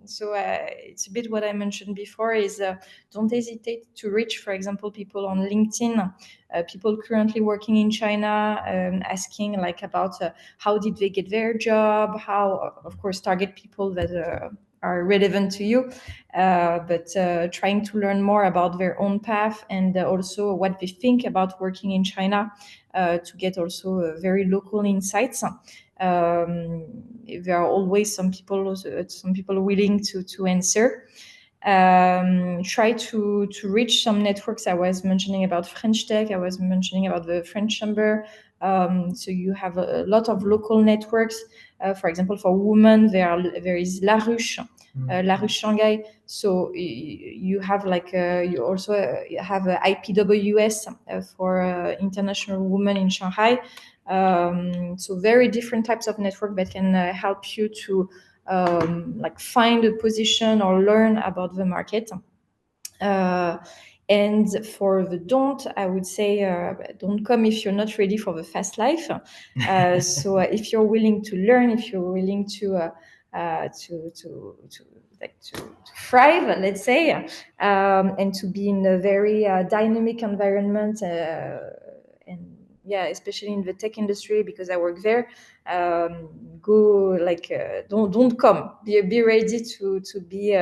it's a bit what I mentioned before is don't hesitate to reach, for example, people on LinkedIn, people currently working in China, asking like about how did they get their job, how, of course, target people that are relevant to you, but trying to learn more about their own path and also what they think about working in China to get also very local insights. There are always some people willing to answer. Try to reach some networks. I was mentioning about French Tech. I was mentioning about the French Chamber. So you have a lot of local networks. For example, for women, there is La Ruche. La Ruche Shanghai. So you have like you also have IPWS for international women in Shanghai. So very different types of network that can help you to like find a position or learn about the market. And for the don't, I would say don't come if you're not ready for the fast life. So if you're willing to learn, if you're willing to thrive, let's say, and to be in a very dynamic environment, and yeah, especially in the tech industry because I work there. Go like don't come. Be ready to be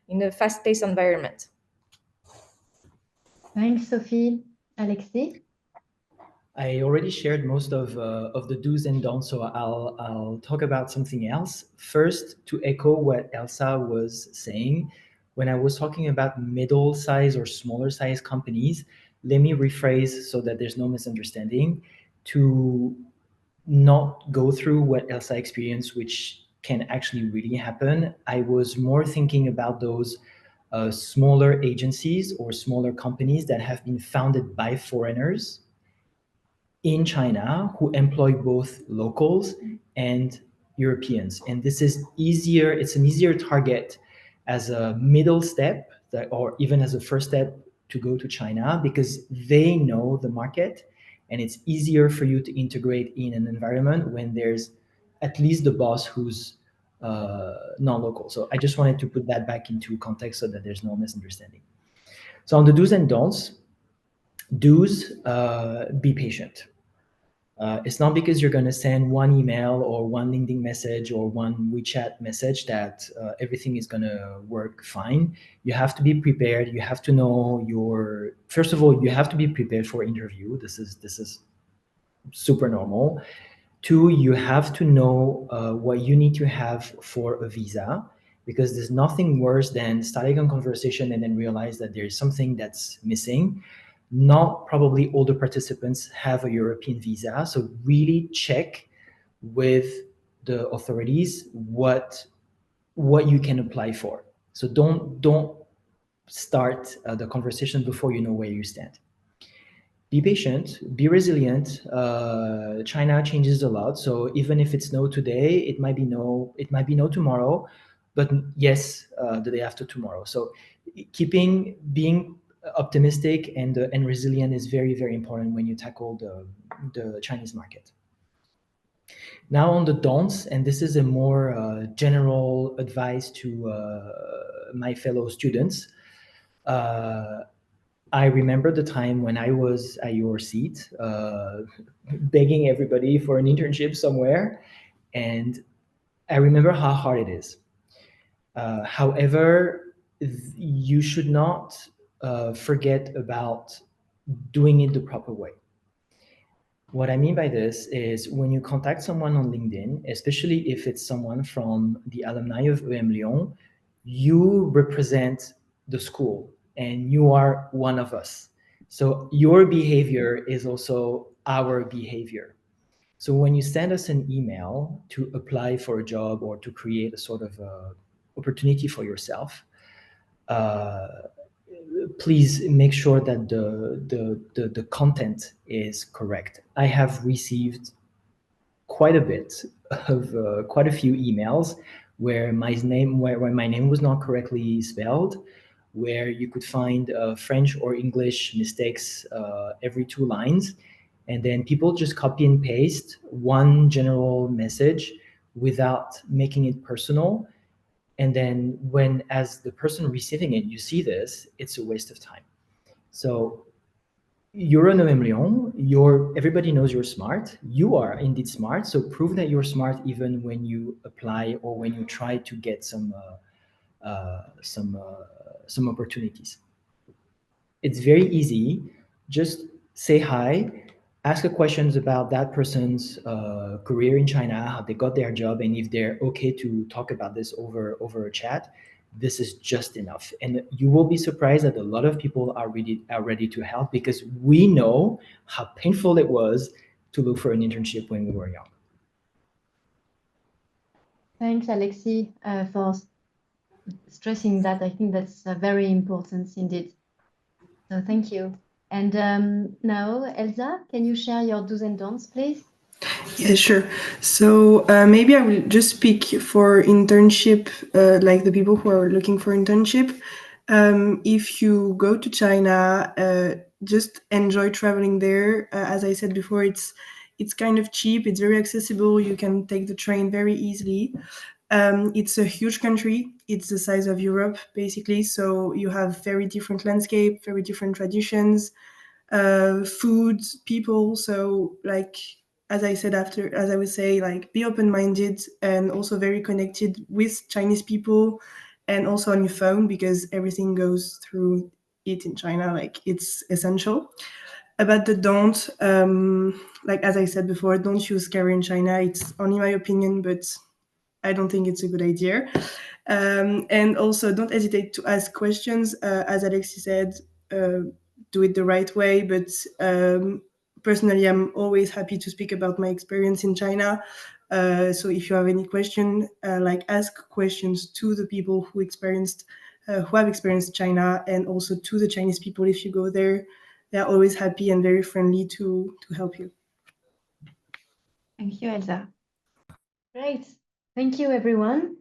in a fast-paced environment. Thanks, Sophie. Alexis? I already shared most of the do's and don'ts, so I'll talk about something else. First, to echo what Elsa was saying, when I was talking about middle-size or smaller-size companies, let me rephrase so that there's no misunderstanding, to not go through what Elsa experienced, which can actually really happen. I was more thinking about those smaller agencies or smaller companies that have been founded by foreigners in China who employ both locals and Europeans. And this is easier, it's an easier target as a middle step or even as a first step to go to China because they know the market and it's easier for you to integrate in an environment when there's at least the boss who's non-local. So I just wanted to put that back into context so that there's no misunderstanding. So on the do's and don'ts, do's, be patient. It's not because you're going to send one email or one LinkedIn message or one WeChat message that everything is going to work fine. You have to be prepared. You have to know first of all, you have to be prepared for interview. This is super normal. 2, you have to know what you need to have for a visa, because there's nothing worse than starting a conversation and then realize that there is something that's missing. Not probably all the participants have a European visa, so really check with the authorities what you can apply for. So don't start the conversation before you know where you stand. Be patient, be resilient. China changes a lot, so even if it's no today, it might be no tomorrow, but yes, the day after tomorrow. So being optimistic and resilient is very, very important when you tackle the Chinese market. Now on the don'ts, and this is a more general advice to my fellow students. I remember the time when I was at your seat, begging everybody for an internship somewhere, and I remember how hard it is. However, you should not forget about doing it the proper way. What I mean by this is when you contact someone on LinkedIn, especially if it's someone from the alumni of EMLYON, you represent the school and you are one of us. So your behavior is also our behavior. So when you send us an email to apply for a job or to create a sort of opportunity for yourself, please make sure that the content is correct. I have received quite a few emails where my name was not correctly spelled, where you could find French or English mistakes every 2 lines, And then people just copy and paste one general message without making it personal. And then when, as the person receiving it, you see this, it's a waste of time. So you're an EMLYON, everybody knows you're smart. You are indeed smart. So prove that you're smart even when you apply or when you try to get some opportunities. It's very easy. Just say hi, ask questions about that person's career in China, how they got their job, and if they're okay to talk about this over a chat. This is just enough, and you will be surprised that a lot of people are ready to help, because we know how painful it was to look for an internship when we were young. Thanks, Alexis, for stressing that. I think that's very important indeed. So thank you. And now, Elsa, can you share your do's and don'ts, please? Yeah, sure. So maybe I will just speak for internship, like the people who are looking for internship. If you go to China, just enjoy traveling there. As I said before, it's kind of cheap. It's very accessible. You can take the train very easily. It's a huge country. It's the size of Europe, basically. So you have very different landscape, very different traditions, food, people. So like, as I said as I would say, like, be open-minded and also very connected with Chinese people, and also on your phone, because everything goes through it in China. Like, it's essential. About the don't, like, as I said before, don't use career in China. It's only my opinion, but I don't think it's a good idea. And also, don't hesitate to ask questions. As Alexis said, do it the right way. But personally, I'm always happy to speak about my experience in China. So if you have any question, like, ask questions to the people who have experienced China, and also to the Chinese people if you go there. They're always happy and very friendly to help you. Thank you, Elsa. Great. Thank you, everyone.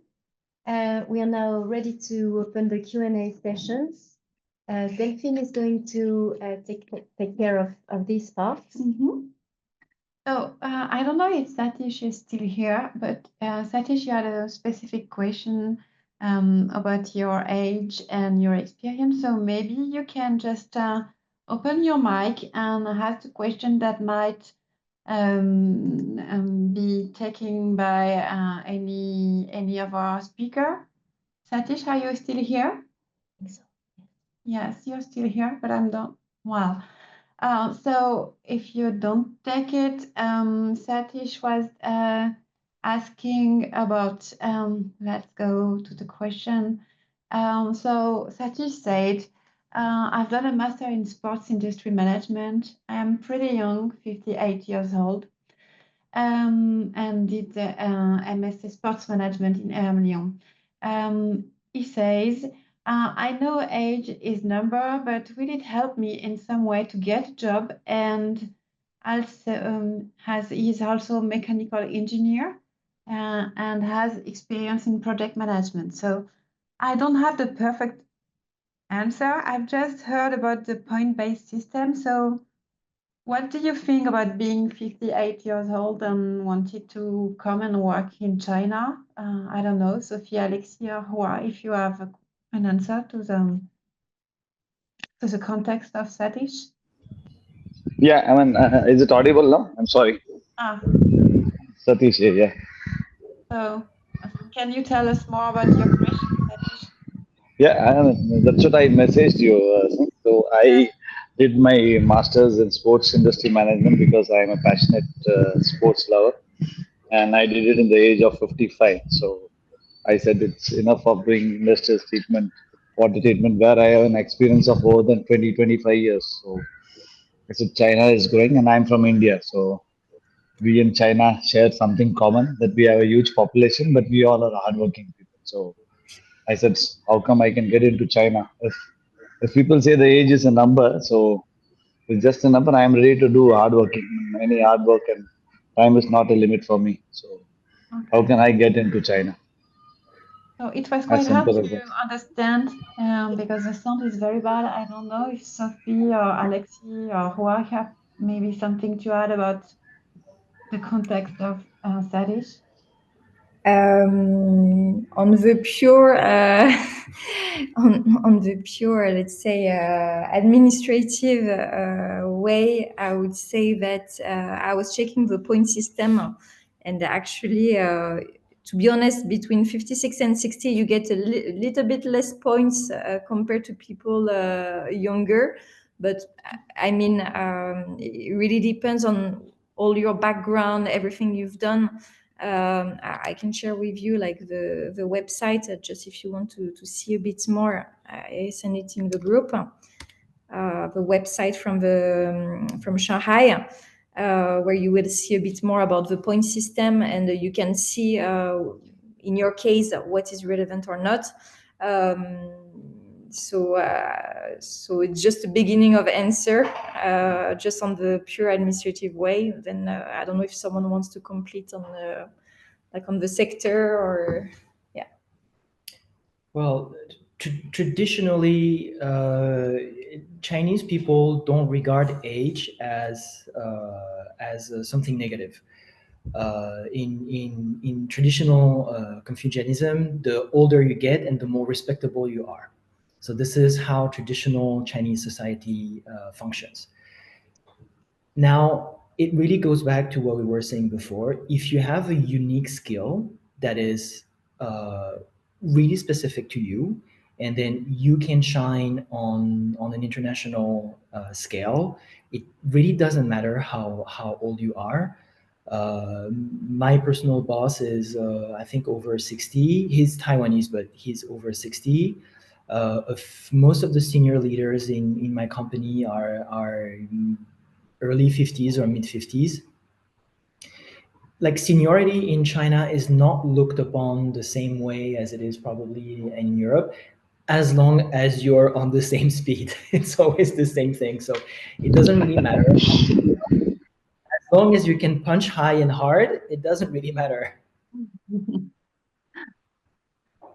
We are now ready to open the Q&A sessions. Delphine is going to take care of this part. So I don't know if Satish is still here, but Satish, you had a specific question about your age and your experience. So maybe you can just open your mic and ask a question that might be taken by any of our speaker. Satish, are you still here? I think so. Yes, you're still here, but I'm not. Wow. So if you don't take it, Satish was asking about, let's go to the question. So Satish said, I've done a master in sports industry management. I'm pretty young, 58 years old, and did the MSc Sports Management in EMLYON. He says, I know age is number, but will it help me in some way to get a job? And also he's also a mechanical engineer and has experience in project management. So I don't have the perfect answer. I've just heard about the point-based system. So what do you think about being 58 years old and wanted to come and work in China? I don't know, Sophie, Alexia, if you have an answer to the context of Satish? Yeah, I mean, is it audible now? I'm sorry. Satish here, yeah. So, can you tell us more about your question, Satish? Yeah, I mean, that's what I messaged you. So I did my master's in sports industry management because I'm a passionate sports lover, and I did it in the age of 55. So I said it's enough of doing industrial treatment, water treatment, where I have an experience of more than 20, 25 years. So I said China is growing, and I'm from India. So we in China share something common, that we have a huge population, but we all are hardworking people. So I said, how come I can get into China? If people say the age is a number, so it's just a number. I am ready to do hard working, any hard work, and time is not a limit for me. So how can I get into China? So it was As quite hard simple as to that. understand because the sound is very bad. I don't know if Sophie or Alexi or Hua maybe something to add about the context of Sadish? On the pure on the pure, let's say, administrative way, I would say that I was checking the point system, and actually, to be honest, between 56 and 60, you get a little bit less points compared to people younger. But I mean, it really depends on all your background, everything you've done. I can share with you like the website, just if you want to see a bit more. I send it in the group. The website from Shanghai, where you will see a bit more about the point system, and you can see in your case what is relevant or not. So it's just the beginning of answer, just on the pure administrative way. Then I don't know if someone wants to complete on on the sector or yeah. Well, traditionally, Chinese people don't regard age as something negative. In traditional Confucianism, the older you get and the more respectable you are. So this is how traditional Chinese society functions. Now, it really goes back to what we were saying before. If you have a unique skill that is really specific to you, and then you can shine on an international scale, it really doesn't matter how old you are. My personal boss is, I think, over 60. He's Taiwanese, but he's over 60. Most of the senior leaders in my company are early 50s or mid 50s. Like seniority in China is not looked upon the same way as it is probably in Europe, as long as you're on the same speed. It's always the same thing. So it doesn't really matter. As long as you can punch high and hard, it doesn't really matter.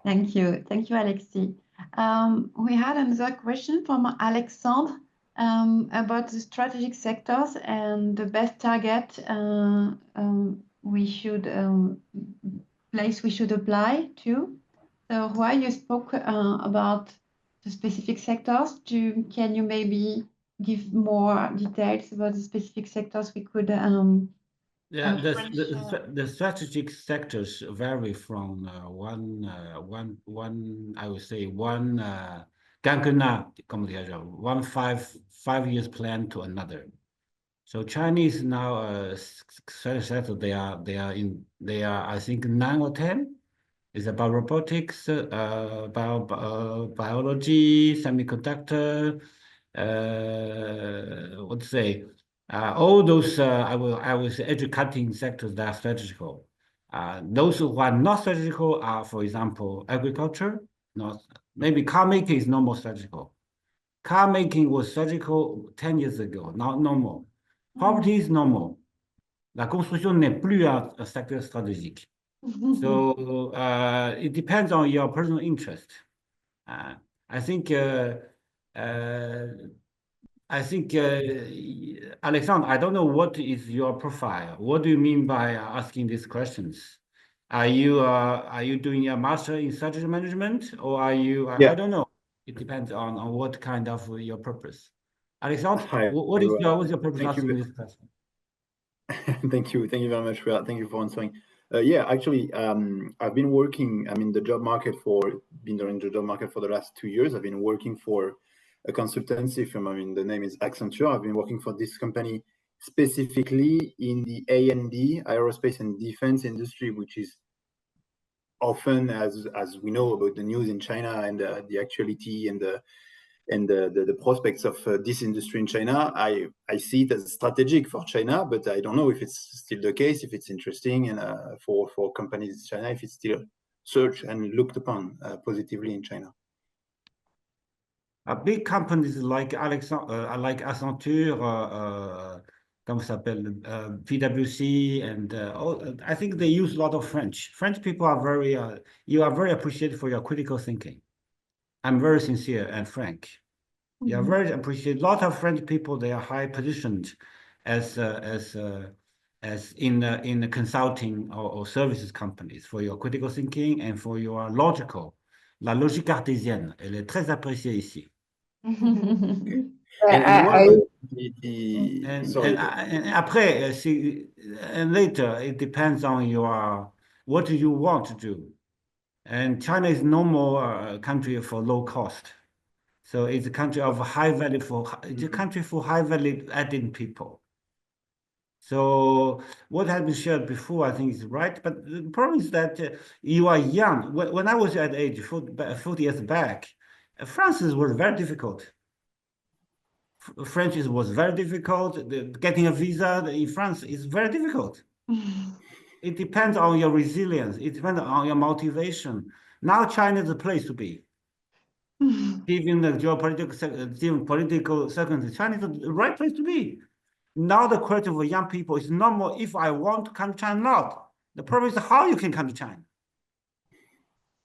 Thank you. Thank you, Alexis. We had another question from Alexandre about the strategic sectors and the best target we should place we should apply to. So while you spoke about the specific sectors, can you maybe give more details about the specific sectors we could Yeah, the strategic sectors vary from one I would say one quinquennat, one five years plan to another. So Chinese now strategic sector they are I think 9 or 10. It's about robotics, about biology, semiconductor, what to say. All those I will say educating sectors that are strategical. Those who are not strategical are, for example, agriculture. Not maybe car making is no more strategical. Car making was strategical 10 years ago. Now no more. Property is no more. La construction n'est plus un secteur stratégique. So it depends on your personal interest. I think Alexandre, I don't know what is your profile. What do you mean by asking these questions? Are you doing a master in strategy management, or are you? Yeah. I don't know. It depends on what kind of your purpose. Alexandre, Hi, what's your purpose thank asking you. this question? Thank you very much for that. Thank you for answering. Yeah, actually, I've been working. I'm in the job market been during the job market for the last 2 years. I've been working for a consultancy firm. I mean, the name is Accenture. I've been working for this company specifically in the A&D, aerospace and defense industry, which is often, as we know about the news in China and the actuality and the prospects of this industry in China, I see it as strategic for China, but I don't know if it's still the case, if it's interesting and for companies in China, if it's still searched and looked upon positively in China. Big companies like Accenture, comment ça s'appelle, PwC, and I think they use a lot of French. French people are you are very appreciated for your critical thinking. I'm very sincere and frank. You are very appreciated. A lot of French people, they are high positioned as in the consulting or services companies for your critical thinking and for your logical. La logique cartésienne, elle est très appréciée ici. And what about the And, sorry. and après, and later, it depends on your what you want to do. And China is no more a country for low cost. So it's a country of high value it's a country for high value added people. So what has been shared before, I think is right. But the problem is that you are young. When I was at age 40 years back, France was very difficult. French was very difficult. Getting a visa in France is very difficult. It depends on your resilience. It depends on your motivation. Now China is a place to be. Given the geopolitical circumstances, China is the right place to be. Now the question for young people is not more if I want to come to China or not. The problem is how you can come to China.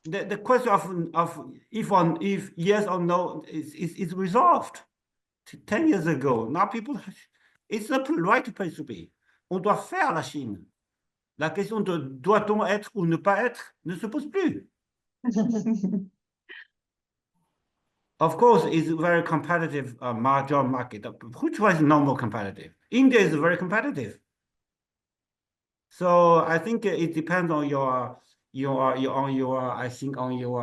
The question of if yes or no is resolved 10 years ago. Now people, it's the right place to be. On doit faire la Chine. La question de doit-on être ou ne pas être ne se pose plus. Of course, it's a very competitive job market. Which one is not more competitive? India is very competitive. So I think it depends on your I think on your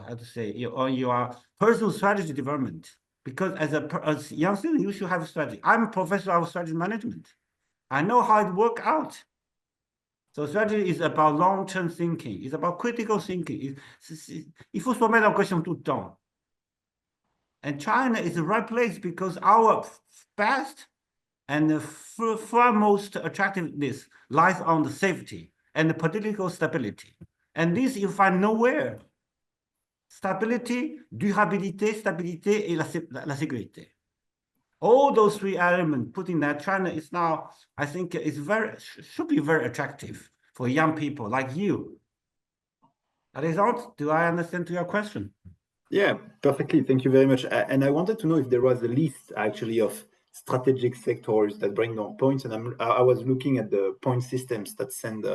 how to say on your personal strategy development. Because as a young student, you should have a strategy. I'm a professor of strategy management. I know how it works out. So strategy is about long-term thinking. It's about critical thinking. Il faut se remettre en question tout le temps. And China is the right place because our best and the foremost attractiveness lies on the safety and the political stability. And this you find nowhere. Stability, durabilité, stabilité, et la sécurité. All those three elements put in that, China is now, I think, should be very attractive for young people like you. Alexandre, do I understand to your question? Yeah, perfectly. Thank you very much. And I wanted to know if there was a list actually of strategic sectors that bring more points. And I was looking at the point systems that send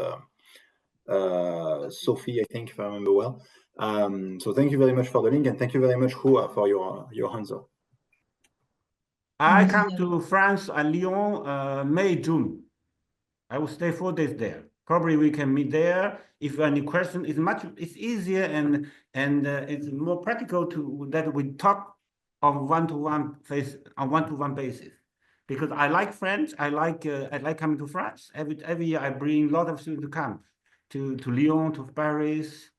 Sophie, I think, if I remember well. So thank you very much for the link, and thank you very much, Hua, for your answer. I come to France at Lyon, May, June. I will stay 4 days there. Probably we can meet there. If any question, it's easier and it's more practical that we talk on one-to-one basis. Because I like French, I like coming to France. Every year I bring a lot of students to come to Lyon, to Paris,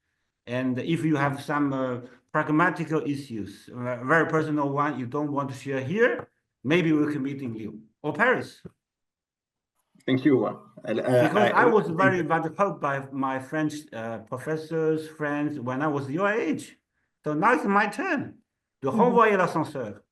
and if you have some pragmatical issues, very personal one you don't want to share here, maybe we can meet in Lyon or Paris. Thank you. Because I was very much helped by my French professors, friends, when I was your age. So now it's my turn de renvoyer l'ascenseur.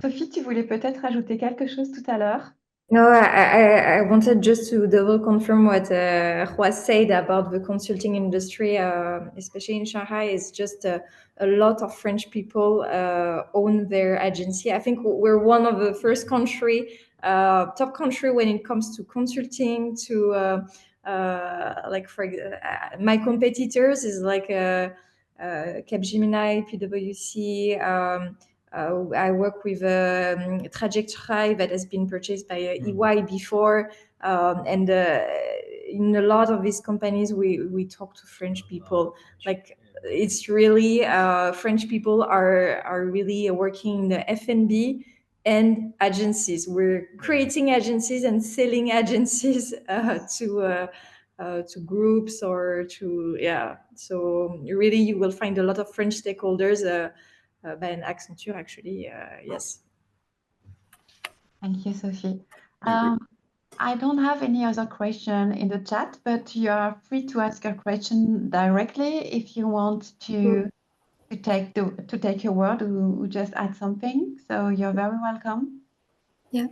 Sophie, tu voulais peut-être ajouter quelque chose tout à l'heure? No, I wanted just to double confirm what Hua said about the consulting industry, especially in Shanghai. Is just a lot of French people own their agency. I think we're one of the first top country when it comes to consulting. Like my competitors is like Capgemini, PwC. I work with Trajectory that has been purchased by EY before, and in a lot of these companies, we talk to French people. Like it's really French people are really working in the F&B and agencies. We're creating agencies and selling agencies to groups or to So really, you will find a lot of French stakeholders. By an Accenture, actually, yes. Thank you, Sophie. I don't have any other question in the chat, but you are free to ask a question directly if you want to take your word or just add something. So you're very welcome. Yeah.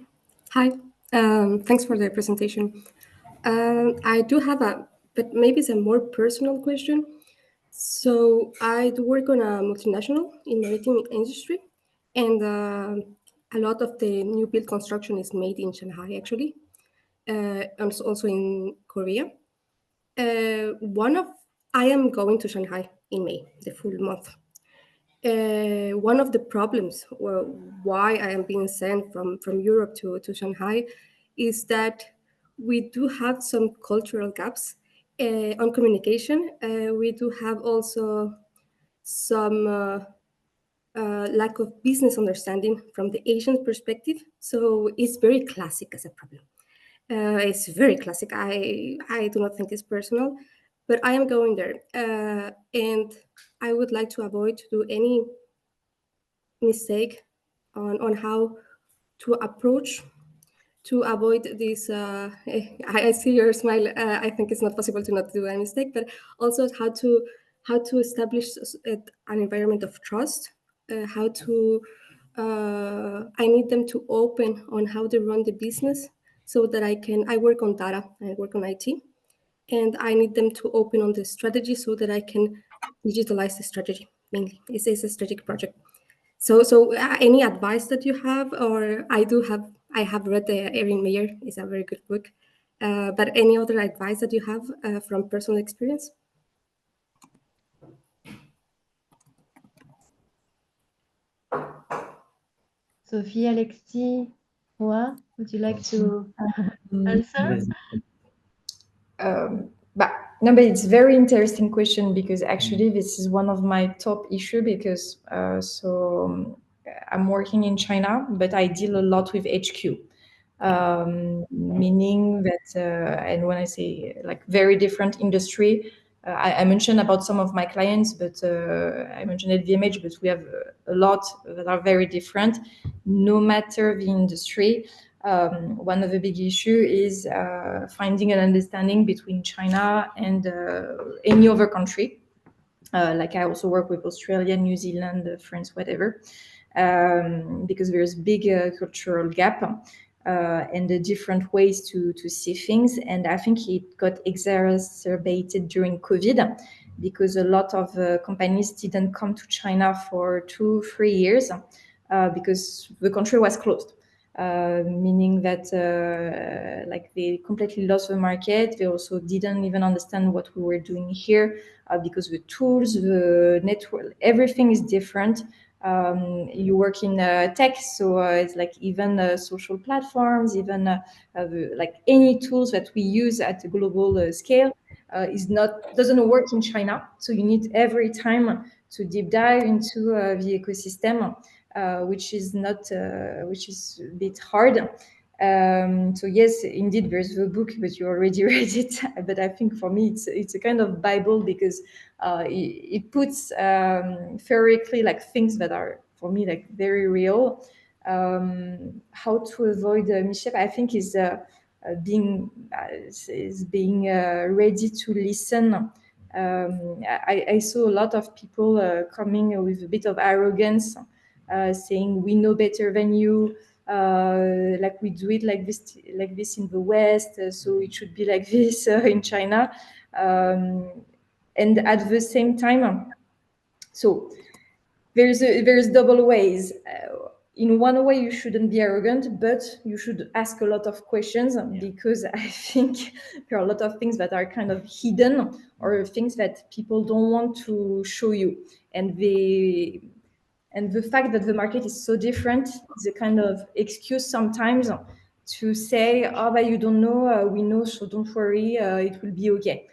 Hi. Thanks for the presentation. I do have but maybe it's a more personal question. So I do work on a multinational in maritime industry, and a lot of the new build construction is made in Shanghai, actually, and also in Korea. I am going to Shanghai in May, the full month. One of the problems why I am being sent from Europe to Shanghai is that we do have some cultural gaps on communication. We do have also some lack of business understanding from the Asian perspective. So it's very classic as a problem. It's very classic. I do not think it's personal, but I am going there, and I would like to avoid to do any mistake on how to approach to avoid this. I see your smile. I think it's not possible to not do a mistake, but also how to establish an environment of trust. How to I need them to open on how they run the business so that I work on data, I work on IT, and I need them to open on the strategy so that I can digitalize the strategy mainly. It's a strategic project. So any advice that you have, or I have read the Erin Meyer, is a very good book, but any other advice that you have from personal experience? Sophie, Alexis, would you like to answer? No, but it's a very interesting question, because actually this is one of my top issue, because I'm working in China, but I deal a lot with HQ, meaning that, and when I say like very different industry, I mentioned about some of my clients, but I mentioned LVMH, but we have a lot that are very different, no matter the industry. One of the big issue is finding an understanding between China and any other country. Like I also work with Australia, New Zealand, France, whatever, because there's big cultural gap and the different ways to see things. And I think it got exacerbated during COVID, because a lot of companies didn't come to China for 2-3 years because the country was closed. Meaning that like they completely lost the market. They also didn't even understand what we were doing here because the tools, the network, everything is different. You work in tech, so it's like even social platforms, even like any tools that we use at a global scale doesn't work in China. So you need every time to deep dive into the ecosystem. Which is a bit hard. So yes, indeed, there's the book, but you already read it. But I think for me, it's a kind of Bible, because it puts theoretically like things that are for me like very real. How to avoid mishap, I think, is being ready to listen. I saw a lot of people coming with a bit of arrogance. Saying we know better than you, like we do it like this in the West, so it should be like this in China, and at the same time, so there's double ways. In one way, you shouldn't be arrogant, but you should ask a lot of questions, because I think there are a lot of things that are kind of hidden, or things that people don't want to show you, and the fact that the market is so different is a kind of excuse sometimes to say, oh, but you don't know, we know, so don't worry, it will be okay.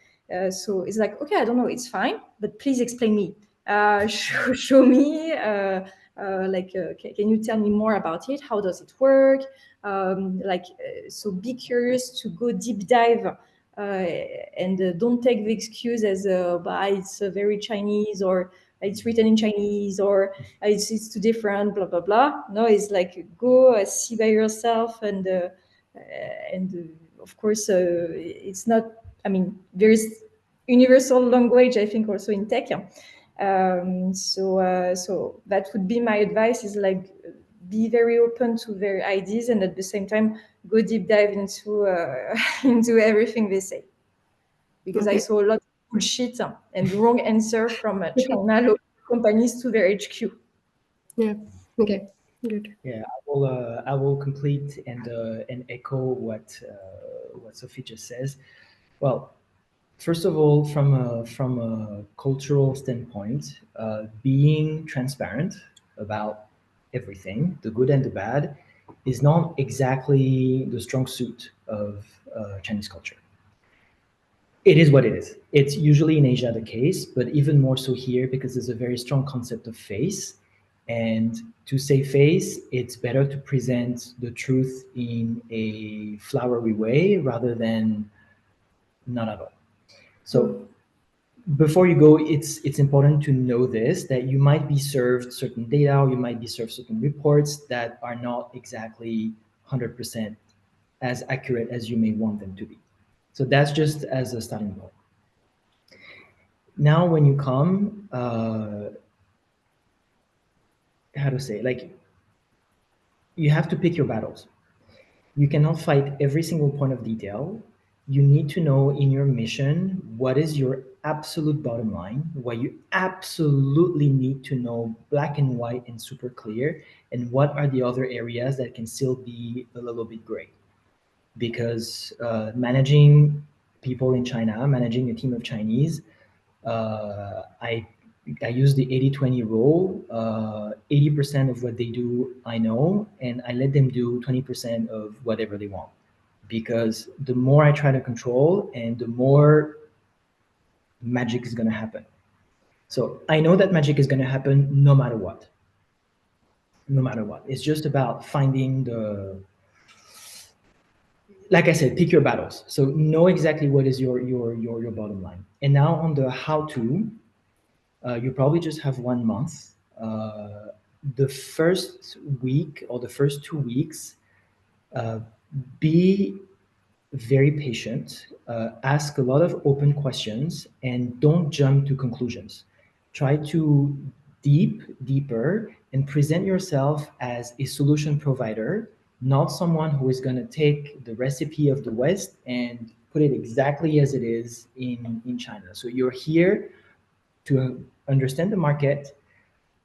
So it's like, okay, I don't know, it's fine, but please explain me. Show me, can you tell me more about it? How does it work? So be curious to go deep dive. And don't take the excuse as it's very Chinese, or it's written in Chinese, or it's too different, blah blah blah. No, it's like go see by yourself, and of course it's not. I mean, there is universal language, I think, also in tech. So that would be my advice: is like be very open to their ideas, and at the same time go deep dive into into everything they say. Because I saw a lot of bullshit and wrong answer from China local companies to their HQ. Yeah. Okay, good. Yeah, I will complete and echo what Sophie just says. Well, first of all, from a cultural standpoint, being transparent about everything, the good and the bad, is not exactly the strong suit of Chinese culture. It is what it is. It's usually in Asia the case, but even more so here because there's a very strong concept of face. And to say face, it's better to present the truth in a flowery way rather than not at all. So before you go, it's important to know this, that you might be served certain data, or you might be served certain reports that are not exactly 100% as accurate as you may want them to be. So that's just as a starting point. Now, when you come, how to say, like, you have to pick your battles. You cannot fight every single point of detail. You need to know in your mission what is your absolute bottom line, what you absolutely need to know black and white and super clear, and what are the other areas that can still be a little bit gray. Because managing people in China, managing a team of Chinese, I use the 80-20 rule. 80% of what they do, I know, and I let them do 20% of whatever they want. Because the more I try to control, and the more magic is going to happen. So I know that magic is going to happen no matter what. No matter what. It's just about finding the, like I said, pick your battles. So know exactly what is your bottom line. And now on the how to, you probably just have 1 month. The first week or the first 2 weeks, be very patient, ask a lot of open questions, and don't jump to conclusions. Try to deeper, and present yourself as a solution provider, not someone who is going to take the recipe of the West and put it exactly as it is in China. So you're here to understand the market,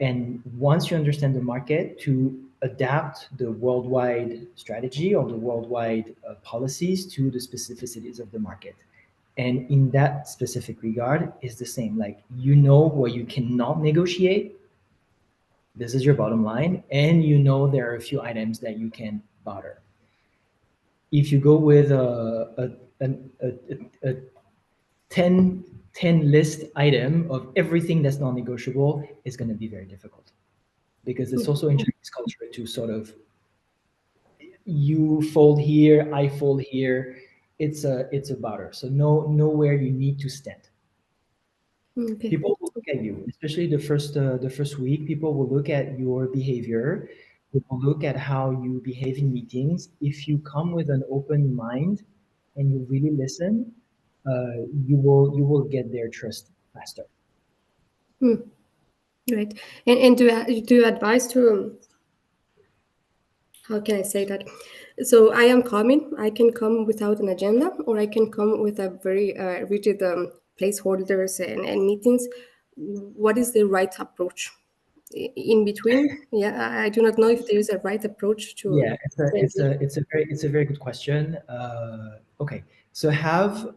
and once you understand the market, to adapt the worldwide strategy or the worldwide policies to the specificities of the market. And in that specific regard is the same, like, you know what you cannot negotiate, this is your bottom line, and you know there are a few items that you can barter. If you go with a 10 list item of everything that's non-negotiable, is going to be very difficult, because it's also in Chinese culture to sort of, you fold here, I fold here. It's a barter. So know where you need to stand. Okay. People will look at you, especially the first week. People will look at your behavior. They will look at how you behave in meetings. If you come with an open mind and you really listen, you will get their trust faster. Right. And do you advise to, how can I say that? So I am coming. I can come without an agenda, or I can come with a very rigid placeholders and meetings. What is the right approach? In between, yeah, I do not know if there is a right approach to. Yeah, it's a very good question. Okay, so have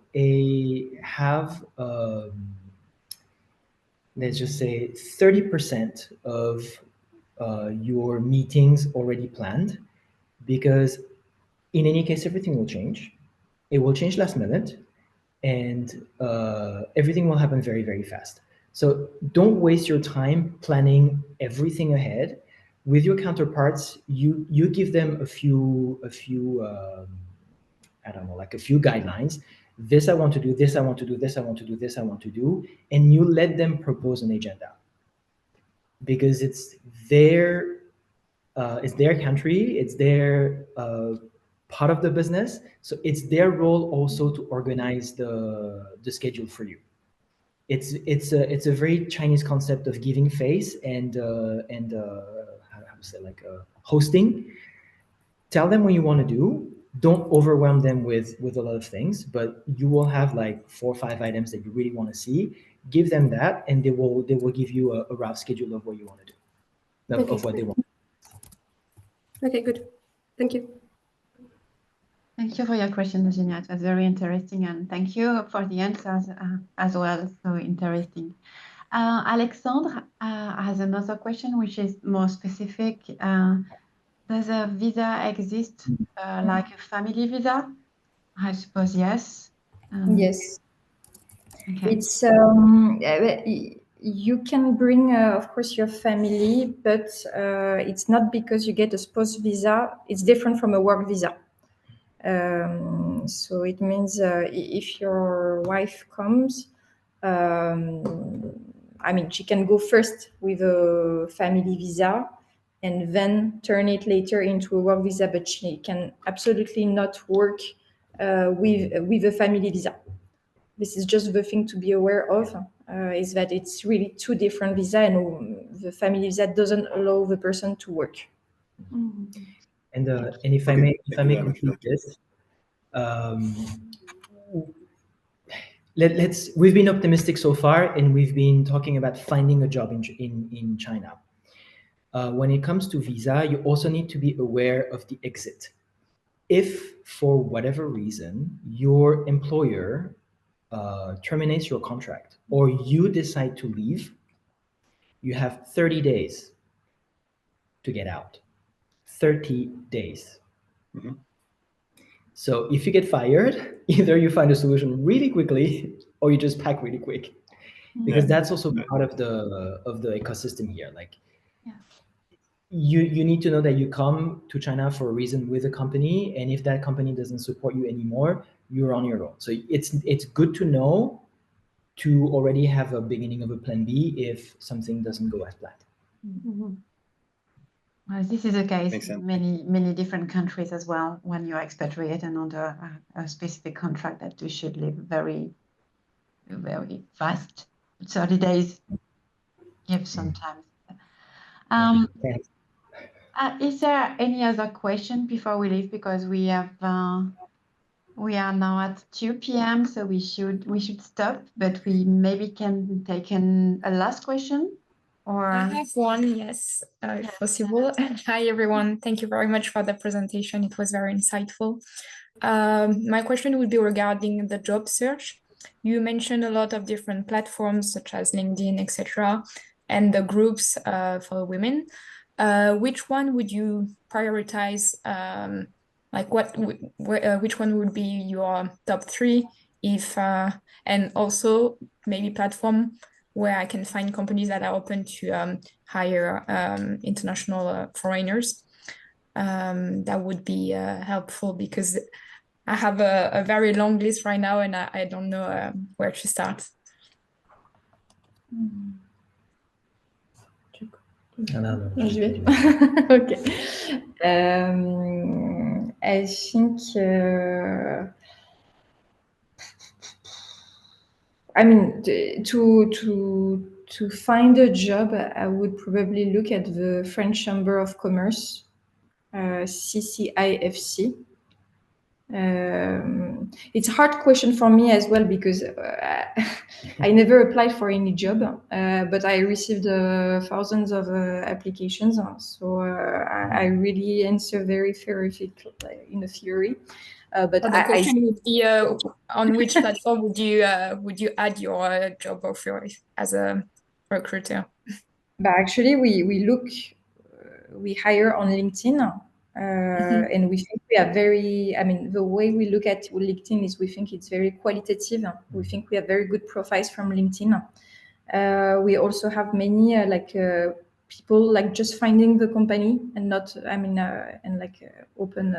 let's just say 30% of your meetings already planned, because in any case everything will change. It will change last minute, and everything will happen very, very fast. So don't waste your time planning everything ahead. With your counterparts, you give them a few I don't know, like a few guidelines. This I want to do, this I want to do, this I want to do, this I want to do, and you let them propose an agenda, because it's their country, it's their part of the business. So it's their role also to organize the schedule for you. It's a very Chinese concept of giving face and how to say, like, hosting. Tell them what you want to do. Don't overwhelm them with a lot of things, but you will have like 4 or 5 items that you really want to see. Give them that, and they will give you a rough schedule of what you want to do, of what they want. Okay, good. Thank you. Thank you for your question, Eugenia. It was very interesting, and thank you for the answers as well. So interesting. Alexandre has another question, which is more specific. Does a visa exist like a family visa? I suppose yes. Yes. Okay. It's you can bring, of course, your family, but it's not because you get a spouse visa. It's different from a work visa. So it means if your wife comes, I mean, she can go first with a family visa and then turn it later into a work visa, but she can absolutely not work with a family visa. This is just the thing to be aware of, is that it's really two different visa, and the family visa doesn't allow the person to work. Mm-hmm. And if I may complete this, we've been optimistic so far, and we've been talking about finding a job in China. When it comes to visa, you also need to be aware of the exit. If for whatever reason your employer terminates your contract or you decide to leave, you have 30 days to get out. 30 days. Mm-hmm. So if you get fired, either you find a solution really quickly or you just pack really quick, because that's also part of the ecosystem here. Like, you need to know that you come to China for a reason with a company, and if that company doesn't support you anymore, you're on your own. So it's good to know to already have a beginning of a plan B if something doesn't go as planned. Mm-hmm. Well, this is the case in many different countries as well. When you're expatriate and under a specific contract, that you should live very, very fast. 30 days gives some time. Is there any other question before we leave? Because we have we are now at 2 p.m., so we should stop. But we maybe can take a last question. Or I have one, yes, if possible. Hi, everyone. Thank you very much for the presentation. It was very insightful. My question would be regarding the job search. You mentioned a lot of different platforms such as LinkedIn, etc., and the groups for women. Which one would you prioritize? Like which one would be your top 3? If and also maybe platform where I can find companies that are open to hire international foreigners. That would be helpful, because I have a very long list right now and I don't know where to start. Okay. I think I mean, to find a job, I would probably look at the French Chamber of Commerce, CCIFC. It's a hard question for me as well, because I never applied for any job, but I received thousands of applications. So I really answer very theoretical in the theory. But the question would be, on which platform would you add your job offer as a recruiter? But actually, we hire on LinkedIn. And we think we are very, I mean, the way we look at LinkedIn is we think it's very qualitative. We think we have very good profiles from LinkedIn. We also have many people like just finding the company and not, I mean, and like open,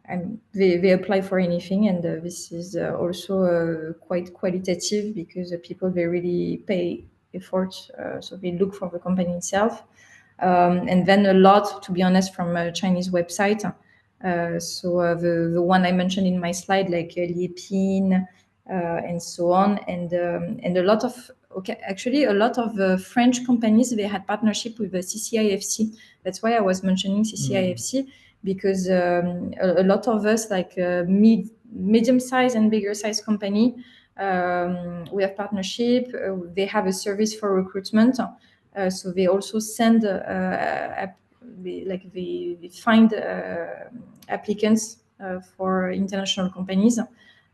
and they apply for anything. And this is also quite qualitative, because people, they really pay effort. So they look for the company itself. And then a lot, to be honest, from a Chinese website. So the one I mentioned in my slide, like Liepin and so on, and a lot of a lot of French companies, they had partnership with the CCIFC. That's why I was mentioning CCIFC, because a lot of us, like medium-sized and bigger-sized company, we have partnership. They have a service for recruitment. So they also send they find applicants for international companies.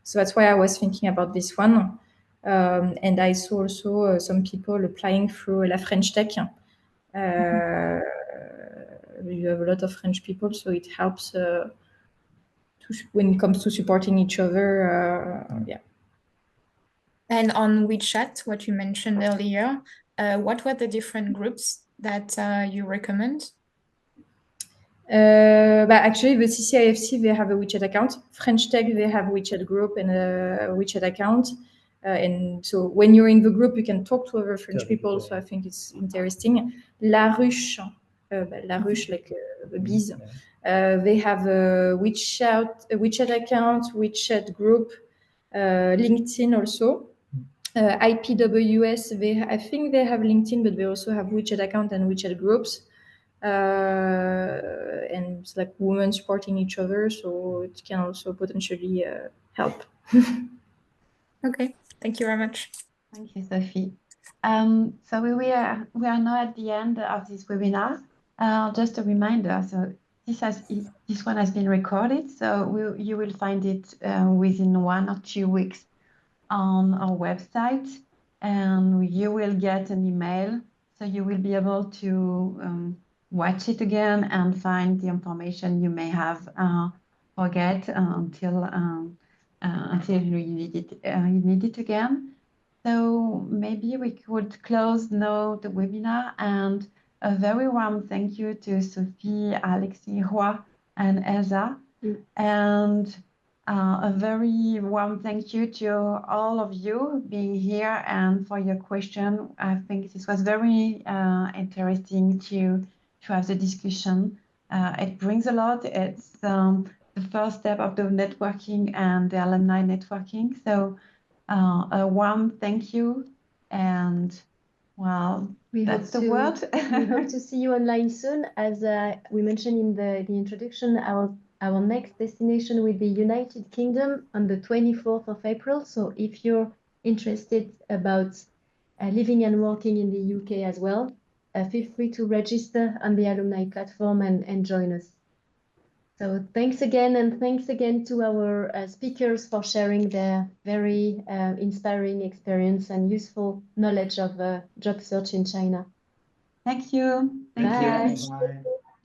So that's why I was thinking about this one. And I saw also some people applying through La French Tech. You have a lot of French people, so it helps when it comes to supporting each other. Yeah. And on WeChat, what you mentioned earlier, what were the different groups that you recommend? Actually, the CCIFC, they have a WeChat account. French Tech, they have WeChat group and a WeChat account. And so when you're in the group, you can talk to other French people. So I think it's interesting. La Ruche, like the bees, they have a WeChat account, WeChat group, LinkedIn also. IPWS, I think they have LinkedIn, but they also have WeChat account and WeChat groups. And it's like women supporting each other, so it can also potentially help. Okay, thank you very much. Thank you, Sophie. So we are now at the end of this webinar. Just a reminder, so this one has been recorded, so you will find it within 1 or 2 weeks on our website, and you will get an email, so you will be able to watch it again and find the information you may have forget until you need it again. So maybe we could close now the webinar, and a very warm thank you to Sophie, Alexis, Roy, and Elsa. And a very warm thank you to all of you being here and for your question. I think this was very interesting to have the discussion. It brings a lot. It's the first step of the networking and the alumni networking. So a warm thank you, and well, that's the word. We hope to see you online soon. As we mentioned in the introduction, our next destination will be United Kingdom on the 24th of April. So if you're interested about living and working in the UK as well, feel free to register on the alumni platform and join us. So thanks again, and thanks again to our speakers for sharing their very inspiring experience and useful knowledge of job search in China. Thank you. Bye.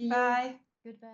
Bye. Goodbye.